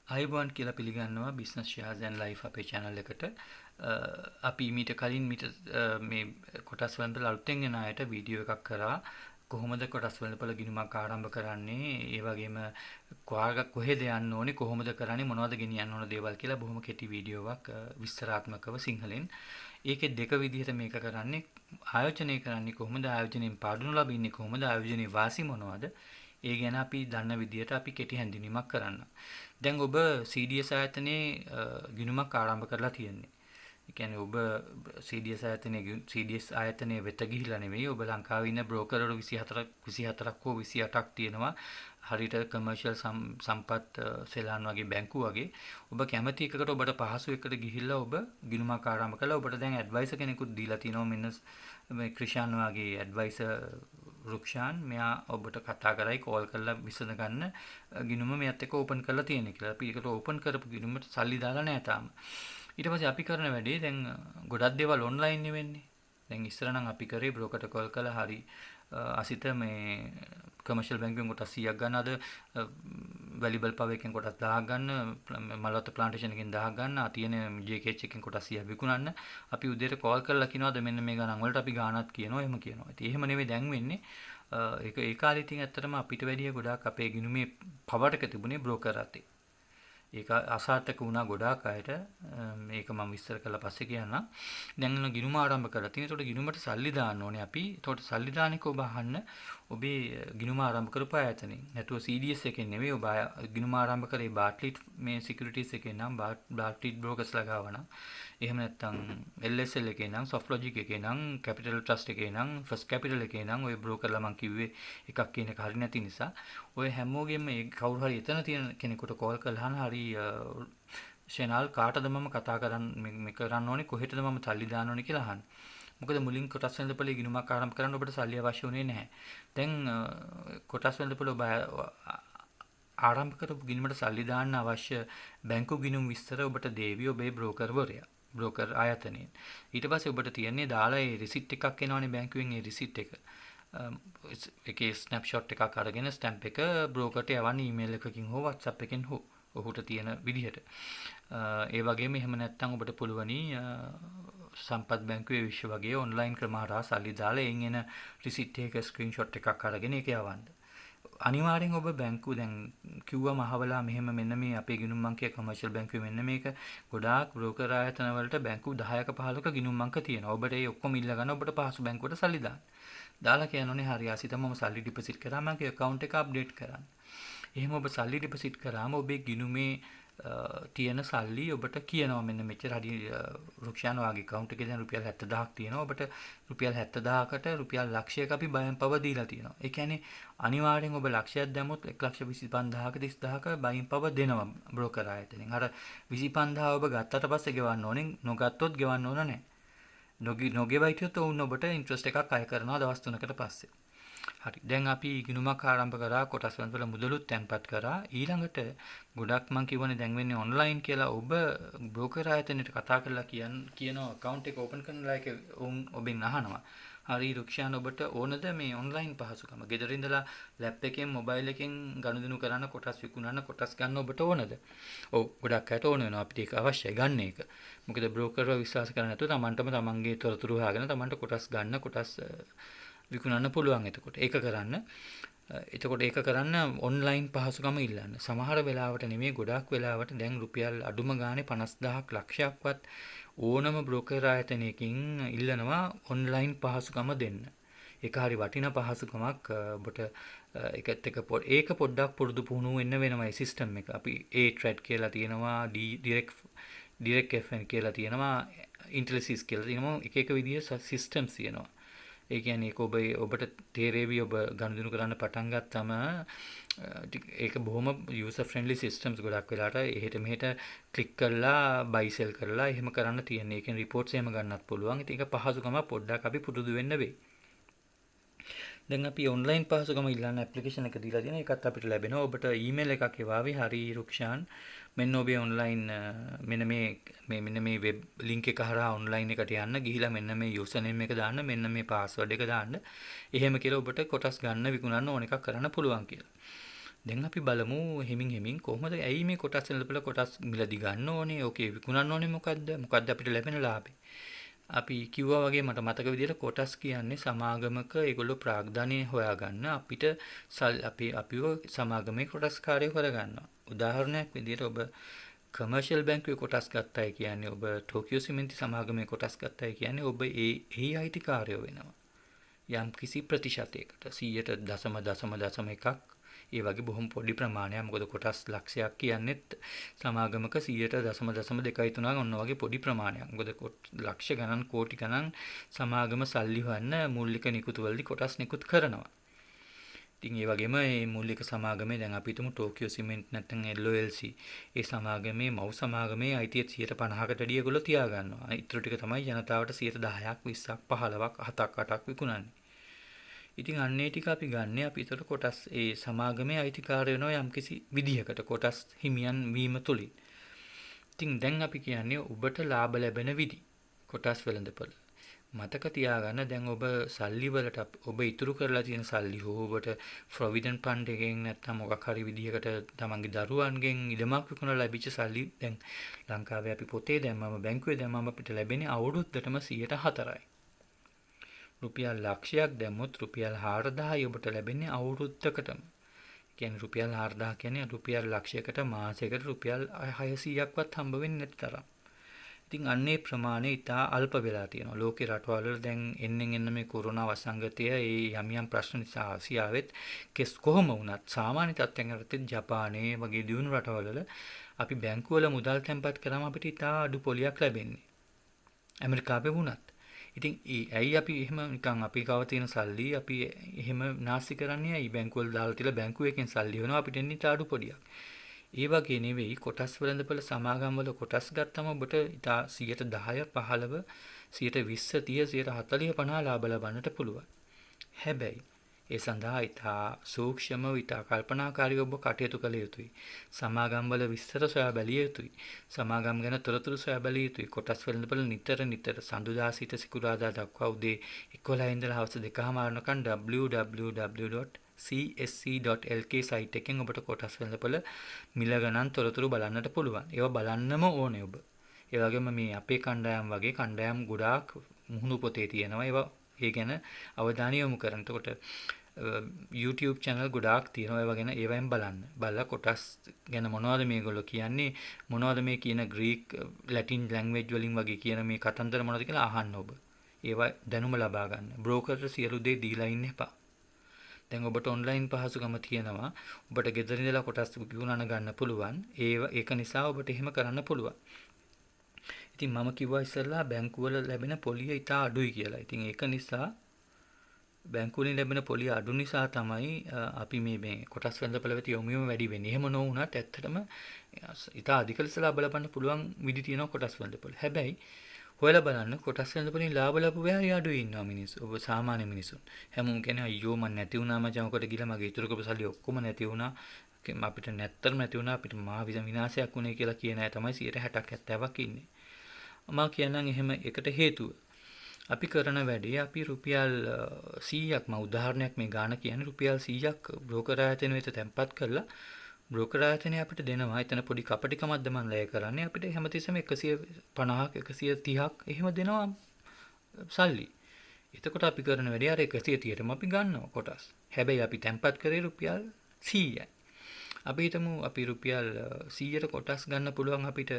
අයිබෝන් කියලා පිළිගන්නවා බිස්නස් ෂෙයාර්ස් ඇන්ඩ් ලයිෆ් අපේ channel එකට. අපි මීට කලින් මේ කොටස් වලට අලුතෙන් එන අයට වීඩියෝ එකක් කරා කොහොමද කොටස් වලපල ගිණුමක් ආරම්භ කරන්නේ, ඒ වගේම කොහෙද යන්න ඕනේ, කොහොමද කරන්නේ, මොනවද ගෙනියන්න ඕන දේවල් කියලා බොහොම කෙටි වීඩියෝවක් විස්තරාත්මකව සිංහලෙන්. ඒකේ දෙක විදිහට මේක කරන්නේ. ආයෝජනය කරන්නේ කොහොමද, ආයෝජනයෙන් පාඩුණු ලබන්නේ කොහොමද, ආයෝජනයේ වාසි මොනවද, ඒ ගැන අපි දන්න විදිහට අපි කෙටි හැඳින්වීමක් කරන්න. දැන් ඔබ CDS ආයතනයේ ගිණුමක් ආරම්භ කරලා තියෙන්නේ. ඒ කියන්නේ ඔබ CDS ආයතනයේ වෙත ගිහිලා නෙවෙයි, ඔබ ලංකාවේ ඉන්න බ්‍රෝකර්වරු 24ක් හෝ 28ක් තියෙනවා. හරියට කමර්ෂියල් සම්පත් සෙලාන් වගේ බැංකු වගේ. ඔබ කැමති එකකට ඔබට පහසු එකකට ගිහිල්ලා ඔබ ගිණුමක් ආරම්භ කළා. ඔබට දැන් ඇඩ්වයිසර් කෙනෙකුත් දීලා තියෙනවා. මෙන්න මේ ක්‍රිෂාන් වගේ ඇඩ්වයිසර් රුක්ෂාන්, මෙයා ඔබට කතා කරයි කෝල් කරලා විසඳ ගන්න ගිණුම මෙයත් එක්ක ඕපන් කරලා තියෙන කියලා. අපි ඒකට ඕපන් කරපු ගිණුමට සල්ලි දාලා නැහැ තාම. ඊට පස්සේ අපි කරන වැඩේ දැන් ගොඩක් දේවල් ඔන්ලයින් නේ වෙන්නේ. දැන් ඉස්සර නම් අපි කරේ බ්‍රෝකර්ට කෝල් කරලා හරි අසිත මේ කමර්ෂියල් බැංකුවෙන් කොටස් 100ක් ගන්න, අද වැලිබල් පව එකෙන් කොටස් 1000ක් ගන්න, මලවත්ත ප්ලාන්ටේෂන් එකෙන් 1000ක් ගන්න, තියෙන JKH එකෙන් කොටස් 100ක් විකුණන්න. අපි උදේට කෝල් කරලා කියනවාද මෙන්න මේ ගණන් වලට අපි ගාණක් කියනවා, එහෙම කියනවා. ඉතින් එහෙම නෙවෙයි දැන් වෙන්නේ. ඒක ඒ කාලේ ඉතින් ඇත්තටම අපිට වැඩිය ගොඩාක් අපේ ගිණුමේ පවරක තිබුණේ බ්‍රෝකර් අතේ. ඒක අසාර්ථක වුණා ගොඩාක් අයට. මේක මම විස්තර කරලා පස්සේ කියන්නම්. දැන් ගිණුම ආරම්භ කරලා තියෙන. ඒකට ගිණුමට සල්ලි දාන්න ඕනේ අපි. ඒකට සල්ලි දාන එක ඔබ අහන්න ඔබේ ගිණුම ආරම්භ කරපු ආයතනෙන්. නැතුව CDS එකෙන් නෙවෙයි. ඔබ ගිණුම ආරම්භ කරේ බාට්ලිට් මේ සිකියුරිටිස් එකෙන් නම්, බාට්ලිට් බ්‍රෝකර්ස්ලා ගාව නම්, එහෙම නැත්නම් LSL එකේ නම්, සොෆ්ට්ලොජික් එකේ නම්, කැපිටල් ට්‍රස්ට් එකේ නම්, ෆස්ට් කැපිටල් එකේ නම්, ඔය බ්‍රෝකර්ලා මම කිව්වේ එකක් කියන එක හරි නැති නිසා ඔය හැමෝගෙම මේ කවුරු හරි එතන තියෙන කෙනෙකුට කෝල් කරලා අහන හරි ෂෙනල් කාටද මම කතා මේ කරන්න ඕනේ, කොහෙටද මම සල්ලි දාන්න ඕනේ කියලා අහන්න. මොකද මුලින් කොටස් වෙළඳපොලේ ගිණුමක් ආරම්භ කරන්න ඔබට සල්ලි අවශ්‍ය වුණේ නැහැ. දැන් කොටස් වෙළඳපොල ඔබ ආරම්භ කරපු ගිණුමට සල්ලි දාන්න අවශ්‍ය බැංකු ගිණුම් විස්තර ඔබට දේවි ඔබේ බ්‍රෝකර්වරයා. බ්‍රෝකර් ආයතනයෙන්. ඊට පස්සේ ඔබට තියන්නේ දාලා ඒ රිසිට් එකක් එනවනේ බැංකුවෙන්, ඒ රිසිට් එක. ඒකේ ස්නැප්ෂොට් එකක් අරගෙන ස්ටැම්ප් එක බ්‍රෝකර්ට යවන්න ඊමේල් එකකින් හෝ WhatsApp එකෙන් හෝ ඔහුට තියෙන විදිහට. ඒ වගේම එහෙම නැත්නම් ඔබට පුළුවනි සම්පත් බැංකුවේ විශ්ව වගේ ඔන්ලයින් ක්‍රම හරහා සල්ලි දාලා එයින් එන රිසිට් එක ස්ක්‍රීන්ෂොට් එකක් අරගෙන ඒක යවන්න. අනිවාර්යෙන් ඔබ බැංකුව දැන් කිව්වම අහවලා මෙහෙම මෙන්න මේ අපේ ගිණුම් අංකය කමර්ෂියල් බැංකුවේ මෙන්න මේක ගොඩාක් බ්‍රෝකර් ආයතන වලට බැංකු 10ක 15ක ගිණුම් අංක තියෙනවා. ඔබට ඒ ඔක්කොම ඉල්ල ගන්න ඔබට පහසු බැංකුවට සල්ලි දාන්න. දාලා කියනෝනේ හරි ආසිත මම සල්ලි ඩිපොසිට් කරා, මගේ account එක අප්ඩේට් කරන්න. එහෙම ඔබ සල්ලි ඩිපොසිට් කරාම ඔබේ ගිණුමේ තියෙන සල්ලි ඔබට කියනවා මෙන්න මෙච්චර හරි රුක්ෂාන වාගේ account එකේ දැන් රුපියල් 70000ක් තියෙනවා. ඔබට රුපියල් 70000කට රුපියල් ලක්ෂයක අපි බයෙන් පව දීලා තියෙනවා. ඒ කියන්නේ අනිවාර්යෙන් ඔබ ලක්ෂයක් දැම්මොත් 125000ක 30000ක බයින් පව දෙනවා බ්‍රෝකර් ආයතනෙන්. අර 25000 ඔබ ගත්තට පස්සේ ගෙවන්න ඕනේ, නොගත්තොත් ගෙවන්න ඕන නැහැ. නොගෙවයි හිටියොත් ඔවුන් ඔබට ඉන්ට්‍රස්ට් එකක් අය කරනවා දවස් 3කට පස්සේ. හරි. දැන් අපි ගිණුමක් ආරම්භ කරා, කොටස් වල මුදලුත් තැන්පත් කරා. ඊළඟට ගොඩක් මම කියවනේ දැන් වෙන්නේ ඔන්ලයින් කියලා. ඔබ බ්‍රෝකර් ආයතනයට කතා කරලා කියනවා account එක open කරන්නලා එක ඔබෙන් අහනවා. හරි රුක්ෂාන්, ඔබට ඕනද මේ ඔන්ලයින් පහසුකම? ගෙදර ඉඳලා ලැප් එකෙන් මොබයිල් එකෙන් ගනුදෙනු කරන්න, කොටස් විකුණන්න, කොටස් ගන්න ඔබට ඕනද? ඔව්, ගොඩක් අයට ඕන වෙනවා. අපිට ඒක අවශ්‍යයි ගන්න එක. මොකද බ්‍රෝකර්ව විශ්වාස කරන්නේ නැතුව තමන්ටම තමන්ගේ තොරතුරු හොයාගෙන තමන්ට කොටස් ගන්න, කොටස් විකුණන්න පුළුවන්. එතකොට ඒක කරන්න ඔන්ලයින් පහසුකම ඉල්ලන්න. සමහර වෙලාවට නෙමෙයි, ගොඩාක් වෙලාවට දැන් රුපියල් අඩුම ගානේ 50000ක් ලක්ෂයක්වත් ඕනම බ්‍රෝකර් ආයතනයකින් ඉල්ලනවා ඔන්ලයින් පහසුකම දෙන්න. ඒක හරි වටිනා පහසුකමක්. ඔබට ඒක පොඩ්ඩක් පුරුදු පුහුණු වෙන්න වෙනවා. ඒ සිස්ටම් එක අපි A-Trade කියලා තියෙනවා, direct FN කියලා තියෙනවා, Intelisys කියලා තියෙනවා. එක විදිහේ සිස්ටම්ස් තියෙනවා. ඒ කියන්නේ ඒක ඔබට තේරෙවි. ඔබ ගනුදෙනු කරන්න පටන් ගත්තම ඒක බොහොම user friendly systems. ගොඩක් වෙලාට එහෙට මෙහෙට ක්ලික් කරලා buy sell කරලා එහෙම කරන්න තියෙන්නේ. ඒකෙන් reports එහෙම ගන්නත් පුළුවන්. ඉතින් ඒක පහසුකම පොඩ්ඩක් අපි පුරුදු වෙන්න වෙයි. දැන් අපි ඔන්ලයින් පහසුකම ඉල්ලන්න ඇප්ලිකේෂන් එක දීලා තියෙනවා. ඒකත් අපිට ලැබෙනවා. ඔබට ඊමේල් එකක් එවාවි. හරි රුක්ෂාන්, මෙන්න ඔබේ ඔන්ලයින් මෙන්න මේ වෙබ් ලින්ක් එක හරහා ඔන්ලයින් එකට යන්න. ගිහිලා මෙන්න මේ යූසර් නේම් එක දාන්න, මෙන්න මේ පාස්වර්ඩ් එක දාන්න. එහෙම කියලා ඔබට කොටස් ගන්න, විකුණන්න ඕන එකක් කරන්න පුළුවන් කියලා. දැන් අපි බලමු හිමින් කොහොමද ඇයි මේ කොටස් වල කොටස් මිලදී ගන්න ඕනේ? ඕකේ විකුණන්න ඕනේ මොකද්ද? මොකද්ද අපිට ලැබෙන ලාභේ? අපි කිව්වා වගේ මට මතක විදිහට කොටස් කියන්නේ සමාගමක ඒගොල්ලෝ ප්‍රාග්ධනය හොයාගන්න අපිට අපිව සමාගමේ කොටස්කාරයෝ කරගන්නවා. උදාහරණයක් විදිහට ඔබ කමර්ෂියල් බැංකුවේ කොටස් ගත්තයි කියන්නේ ඔබ ටෝකියෝ සිමෙන්ති සමාගමේ කොටස් ගත්තයි කියන්නේ ඔබ එහි අයිතිකාරයෝ වෙනවා. යම් කිසි ප්‍රතිශතයකට 100.0.1ක් ඒ වගේ බොහොම පොඩි ප්‍රමාණයක්. මොකද කොටස් ලක්ෂයක් කියන්නේත් සමාගමක 100.0.2-3 ඔන්න වගේ පොඩි ප්‍රමාණයක්. මොකද ලක්ෂ ගණන් කෝටි ගණන් සමාගම සල්ලි හොයන්න මූලික නිකුත්වලදී කොටස් නිකුත් කරනවා. ඉතින් ඒ වගේම මේ මූලික සමාගමේ දැන් අපි හිතමු ටෝකියෝ සිමෙන්ට් නැත්නම් LOLC ඒ සමාගමේ මව් සමාගමේ අයිතිය 50%කට වැඩිය ඒගොල්ලෝ තියා ගන්නවා. ඊටු ටික තමයි ජනතාවට 10%ක් 20ක් 15ක් 7ක් 8ක් විකුණන්නේ. ඉතින් අන්නේ ටික අපි ගන්න අපි ඒතර කොටස් ඒ සමාගමේ අයිතිකාරය වෙනවා යම්කිසි විදිහකට කොටස් හිමියන් වීම තුලින්. ඉතින් දැන් අපි කියන්නේ ඔබට ලාභ ලැබෙන විදි කොටස් වෙළඳපොළ. මතක තියාගන්න දැන් ඔබ සල්ලි වලට ඔබ ඉතුරු කරලා තියෙන සල්ලි හෝ ඔබට ප්‍රොවිඩන්ට් ෆන්ඩ් එකෙන් නැත්නම් මොකක් හරි විදිහකට තමන්ගේ දරුවන්ගෙන් ඉඩමක් විකුණලා ලැබිච්ච සල්ලි දැන් ලංකාවේ අපි පොතේ දැම්මම බැංකුවේ දැම්මම අපිට ලැබෙන්නේ අවුරුද්දටම 104යි. රුපියල් ලක්ෂයක් දැම්මොත් රුපියල් 4000යි ඔබට ලැබෙන්නේ අවුරුද්දකටම. කියන්නේ රුපියල් 4000 කියන්නේ රුපියල් ලක්ෂයකට මාසයකට රුපියල් 600ක්වත් හම්බ වෙන්නේ නැති තරම්. ඉතින් අන්නේ ප්‍රමාණය ඉතා අල්ප වෙලා තියෙනවා. ලෝකේ රටවල් වල දැන් එන්න මේ කොරෝනා වසංගතය ඒ යම් ප්‍රශ්න නිසා ආසියාවෙත් කොහොම වුණත් සාමාන්‍ය තත්ත්වයන් යටතේ ජපානයේ වගේ දියුණු රටවල් වල අපි බැංකුවල මුදල් තැන්පත් කරාම අපිට ඉතා අඩු පොලියක් ලැබෙන්නේ. ඇමරිකාවේ වුණත්. ඉතින් ඇයි අපි එහෙම නිකන් අපි ගාව තියෙන සල්ලි අපි එහෙම නාස්ති කරන්නේ? ඇයි බැංකුවල දාලා තියලා බැංකුවකින් සල්ලි වෙනවා අපිට එන්නේ ඉතා අඩු පොලියක්. ඒ වගේ නෙවෙයි කොටස් වෙළඳපොළ සමාගම් වල කොටස් ගත්තම ඔබට ඉතා 10% 15 120 30 140 50 ලාභ ලබන්නට පුළුවන්. හැබැයි ඒ සඳහා ඉතා සූක්ෂමව ඉතා කල්පනාකාරීව ඔබ කටයුතු කළ යුතුයි. සමාගම් වල විස්තර සොයා බැලිය යුතුයි. සමාගම් ගැන තොරතුරු සොයා බැලිය යුතුයි. කොටස් වෙළඳපොළ නිතර සඳුදා සිට සිකුරාදා දක්වා උදේ 11 ඉඳලා හවස 2:00 www.csc.lk සයිට් එකෙන් ඔබට කොටස් වෙළඳපොළ මිල ගණන් තොරතුරු බලන්නට පුළුවන්. ඒවා බලන්නම ඕනේ ඔබ. ඒ වගේම මේ අපේ කණ්ඩායම් වගේ කණ්ඩායම් ගොඩාක් මුහුණු පොතේ තියෙනවා. ඒවා ඒ ගැන අවධානය යොමු කරන්න. එතකොට YouTube channel ගොඩාක් තියෙනවා. ඒවා ගැන ඒවෙන් බලන්න. බලලා කොටස් ගැන මොනවද මේගොල්ලෝ කියන්නේ? මොනවද මේ කියන ග්‍රීක් ලැටින් ලැන්ග්වේජ් වලින් වගේ කියන මේ කතන්දර මොනවද කියලා අහන්න ඔබ. ඒවා දැනුම ලබා ගන්න. බ්‍රෝකර්ට සියලු දේ දීලා ඉන්න එපා. දැන් ඔබට ඔන්ලයින් පහසුකම තියෙනවා. ඔබට ගෙදර ඉඳලා කොටස් විකුණන ගන්න පුළුවන්. ඒක නිසා ඔබට එහෙම කරන්න පුළුවන්. ඉතින් මම කිව්වා ඉස්සෙල්ලා බැංකුවල ලැබෙන පොලිය ඉතා අඩුයි කියලා. ඉතින් ඒක නිසා බැංකුවලින් ලැබෙන පොලිය අඩු නිසා තමයි අපි මේ කොටස් වෙළඳපොළ වෙත යොමු වීම වැඩි වෙන්නේ. එහෙම නොවුනත් ඇත්තටම ඉතා අධික ලෙස ලාභ ලබන්න පුළුවන් විදි තියෙනවා කොටස් වෙළඳපොළ. හැබැයි හොයලා බලන්න කොටස් වෙළඳපොළින් ලාභ ලැබුවා අඩුයි ඉන්නවා මිනිස්සු. ඔබ සාමාන්‍ය මිනිසුන්. හැමෝම කියන්නේ අයියෝ මන් නැති වුණා මචං ඔකට ගිහලා මගේ ඉතුරු කරපු සල්ලි ඔක්කොම නැති වුණා. අපිට නැත්තරම නැති වුණා අපිට මහා විනාශයක් වුණේ කියලා කියන අය තමයි 60ක් 70ක් ඉන්නේ. මම කියන්නම් එහෙම එකට හේතුව අපි කරන වැඩේ අපි රුපියල් 100ක් මම උදාහරණයක් මේ ගාණ කියන්නේ රුපියල් 100ක් බ්‍රෝකර් ආයතන වෙත තැන්පත් කරලා බ්‍රෝකර් ආයතනය අපිට දෙනවා. එතන පොඩි කපටිකමක්ද මම ලය කරන්නේ. අපිට හැමතිස්සෙම 150ක් 130ක් එහෙම දෙනවා සල්ලි. එතකොට අපි කරන වැඩේ අර 130ටම අපි ගන්නවා කොටස්. හැබැයි අපි තැන්පත් කරේ රුපියල් 100යි. අපි හිතමු අපි රුපියල් 100ට කොටස් ගන්න පුළුවන් අපිට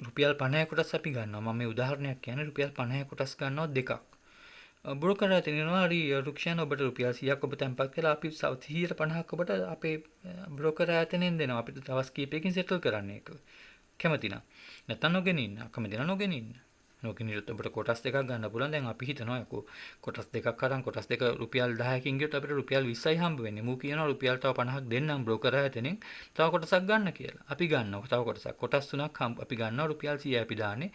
රුපියල් 50 කොටස් අපි ගන්නවා. මම මේ උදාහරණයක් කියන්නේ රුපියල් 50 කොටස් ගන්නවා දෙකක්. බ්‍රෝකර් ආයතනයනවා හරි රුක්ෂාන ඔබට රුපියල් 100ක් ඔබ තැන්පත් කරලා අපි 150ක් ඔබට අපේ බ්‍රෝකර් ආයතනයෙන් දෙනවා. අපිට දවස් කීපයකින් සෙටල් කරන්න ඒක. කැමති නම්. නැත්නම් නොගෙන ඉන්න. කැමති නම් නොගෙන ඉන්න. නොගෙන ඉරත් ඔබට කොටස් දෙකක් ගන්න පුළුවන්. දැන් අපි හිතනවා යකෝ කොටස් දෙකක් අරන් කොටස් දෙක රුපියල් 10කින් ගියොත් අපිට රුපියල් 20යි හම්බ වෙන්නේ. මූ කියනවා රුපියල් තව 50ක් දෙන්නම් බ්‍රෝකර් ආයතනෙන් තව කොටසක් ගන්න කියලා. අපි ගන්නවා තව කොටසක්. කොටස් තුනක් අපි ගන්නවා රුපියල් 100යි අපි දාන්නේ.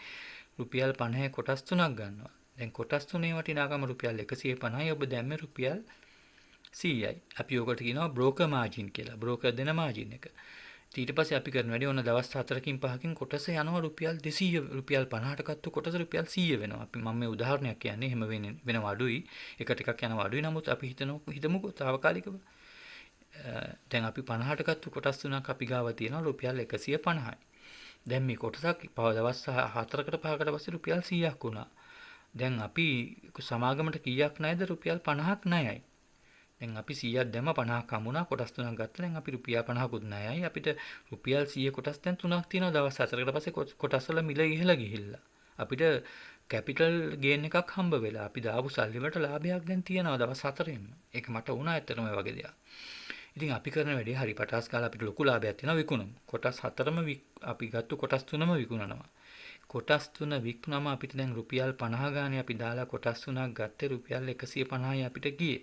රුපියල් 50 කොටස් තුනක් ගන්නවා. දැන් කොටස් තුනේ වටිනාකම රුපියල් 150යි ඔබ දැම්මේ රුපියල් 100යි. අපි ඔකට කියනවා බ්‍රෝකර් මාජින් කියලා. බ්‍රෝකර් දෙන මාජින් එක. ඊට පස්සේ අපි කරන වැඩේ ඔන්න දවස් 4කින් 5කින් කොටස යනවා රුපියල් 200 රුපියල් 50ට ගත්ත කොටස රුපියල් 100 වෙනවා. අපි මම මේ උදාහරණයක් කියන්නේ එහෙම වෙනව අඩුයි. එක ටිකක් යනවා අඩුයි. නමුත් අපි හිතමුකෝ తాවකාලිකව. දැන් අපි 50ට ගත්ත කොටස් තුනක් අපි ගාව තියෙනවා රුපියල් 150යි. දැන් මේ කොටසක් දවස් 4කට 5කට පස්සේ රුපියල් 100ක් වුණා. දැන් අපි සමාගමට කීයක් ණයද රුපියල් 50ක් ණයයි. දැන් අපි 100ක් දැම්ම 50ක් හම්බුණා කොටස් තුනක් ගත්තා. දැන් අපි රුපියල් 50කුත් ණයයි. අපිට රුපියල් 100 කොටස් දැන් තුනක් තියෙනවා දවස් 4කට පස්සේ කොටස් වල මිල ඉහළ ගිහිල්ලා. අපිට කැපිටල් ගේන් එකක් හම්බ වෙලා. අපි දාපු සල්ලි වලට ලාභයක් දැන් තියෙනවා දවස් 4ෙම. ඒක මට වුණා ඇත්තටම ඒ වගේ දෙයක්. ඉතින් අපි කරන වැඩේ හරි පටාස් ගාලා අපිට ලොකු ලාභයක් තියෙනවා විකුණමු. කොටස් 4ම අපි ගත්ත කොටස් 3ම විකුණනවා. කොටස් 3 විකුණම අපිට දැන් රුපියල් 50 ගානේ අපි දාලා කොටස් 3ක් ගත්තේ රුපියල් 150යි අපිට ගියේ.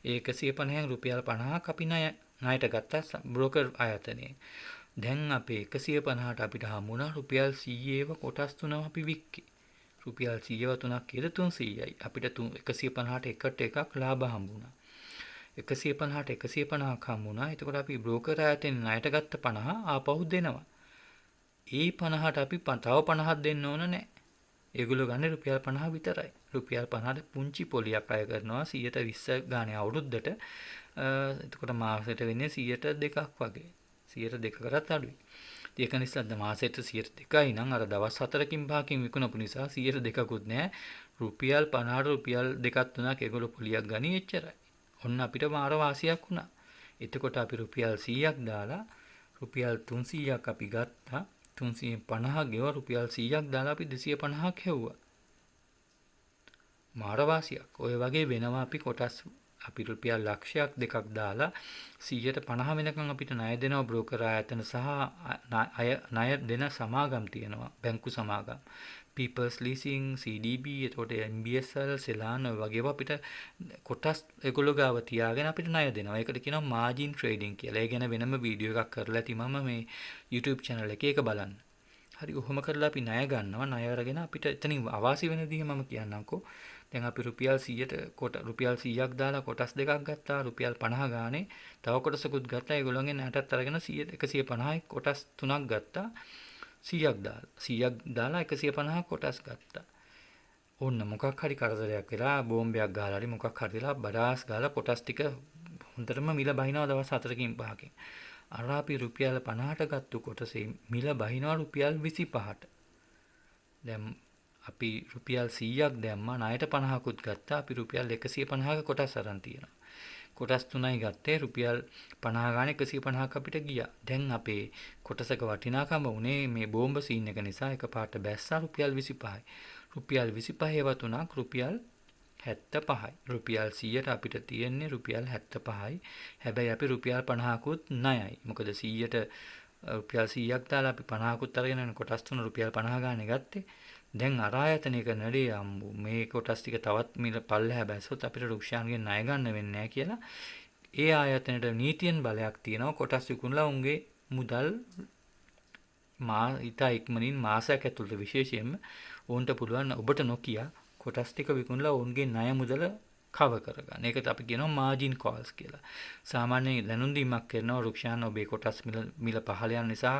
ඒ 150න් රුපියල් 50ක් අපි ණයට ගත්තා බ්‍රෝකර් ආයතනයේ. දැන් අපේ 150ට අපිට හම්බුණා රුපියල් 100ව කොටස් 3ම අපි වික්කේ. රුපියල් 100ව 3ක් කියලා 300යි. අපිට 150ට එකට එකක් ලාභ හම්බුණා. 150ට 150ක් හම්බුණා. එතකොට අපි බ්‍රෝකර් ආයතනයේ ණයට ගත්ත 50 ආපහු දෙනවා. ඒ 50ට අපි තව 50ක් දෙන්න ඕන නැහැ. ඒගොල්ලෝ ගන්න රුපියල් 50 විතරයි. රුපියල් 50ට පුංචි පොලියක් අය කරනවා 120 ගානේ අවුරුද්දට. එතකොට මාසෙට වෙන්නේ 102ක් වගේ. 102කටත් අඩුයි. ඒක නිසා මාසෙට 102යි නම් අර දවස් 4කින් 5කින් විකුණපු නිසා 102කුත් නැහැ. රුපියල් 50ට රුපියල් 2ක් 3ක් ඒගොල්ලෝ පොලියක් ගනි එච්චරයි. ඔන්න අපිට මාර වාසියක් වුණා. එතකොට අපි රුපියල් 100ක් දාලා රුපියල් 300ක් අපි ගත්තා. 350 ගෙව රුපියල් 100ක් දාලා අපි 250ක් හෙව්වා. මාර වාසියක්. ඔය වගේ වෙනවා අපි කොටස් අපි රුපියල් ලක්ෂයක් දෙකක් දාලා 150 වෙනකන් අපිට ණය දෙනවා බ්‍රෝකර් ආයතන සහ ණය දෙන සමාගම් තියෙනවා බැංකු සමාගම්. People's Leasing, CDB, එතකොට MBSL, සෙලාන් ඔය වගේව අපිට කොටස් ඒගොල්ලෝ ගාව තියාගෙන අපිට ණය දෙනවා. ඒකට කියනවා මාජින් ට්‍රේඩින් කියලා. ඒ ගැන වෙනම වීඩියෝ එකක් කරලා ඇති මම මේ YouTube channel එකේ ඒක බලන්න. හරි ඔහොම කරලා අපි ණය ගන්නවා. ණය අරගෙන අපිට එතනින් අවාසි වෙන දේ මම කියන්නම්කෝ. දැන් අපි රුපියල් 100ට රුපියල් 100ක් දාලා කොටස් දෙකක් ගත්තා. රුපියල් 50 ගානේ තව කොටසකුත් ගත්තා. ඒගොල්ලෝගෙන් ණයටත් අරගෙන 150යි කොටස් තුනක් ගත්තා. 100ක් දාලා 150 කොටස් ගත්තා. ඕන්න මොකක් හරි කරදරයක් වෙලා බෝම්බයක් ගහලා හරි මොකක් හරි වෙලා බඩාස් ගාලා කොටස් ටික හොඳටම මිල බහිනවා දවස් 4කින් 5කින්. අර අපි රුපියල් 50ට ගත්තු කොටසේ මිල බහිනවා රුපියල් 25ට. දැන් අපි රුපියල් 100ක් දැම්මා ණයට 50කුත් ගත්තා. අපි රුපියල් 150ක කොටස් අරන් තියෙනවා. කොටස් 3යි ගත්තේ රුපියල් 50 ගානේ 150ක් අපිට ගියා. දැන් අපේ කොටසක වටිනාකම උනේ මේ බෝම්බ සීන් එක නිසා එකපාරට බැස්සා රුපියල් 25යි. රුපියල් 25 වතුණක් රුපියල් 75යි. රුපියල් 100ට අපිට තියෙන්නේ රුපියල් 75යි. හැබැයි අපි රුපියල් 50කුත් ණයයි. මොකද 100ට රුපියල් 100ක් දාලා අපි 50කුත් අරගෙන කොටස් 3 රුපියල් 50 ගානේ ගත්තේ. දැන් අර ආයතනය කරන වැඩේ අම්බු මේ කොටස් ටික තවත් මිල පල්ලෙහා බැස්සොත් අපිට රුක්ෂාන්ගෙන් ණය ගන්න වෙන්නේ නැහැ කියලා ඒ ආයතනයට නීතියෙන් බලයක් තියෙනවා කොටස් විකුණලා උන්ගේ මුදල් ඉතා ඉක්මනින් මාසයක් ඇතුළත විශේෂයෙන්ම ඕන්ට පුළුවන් ඔබට නොකිය කොටස් ටික විකුණලා ඔවුන්ගේ ණය මුදල කවර් කරගන්න. ඒකට අපි කියනවා මාජින් කෝල්ස් කියලා. සාමාන්‍යයෙන් දැනුම් දීමක් කරනවා රුක්ෂාන් ඔබේ කොටස් මිල පහළ යන නිසා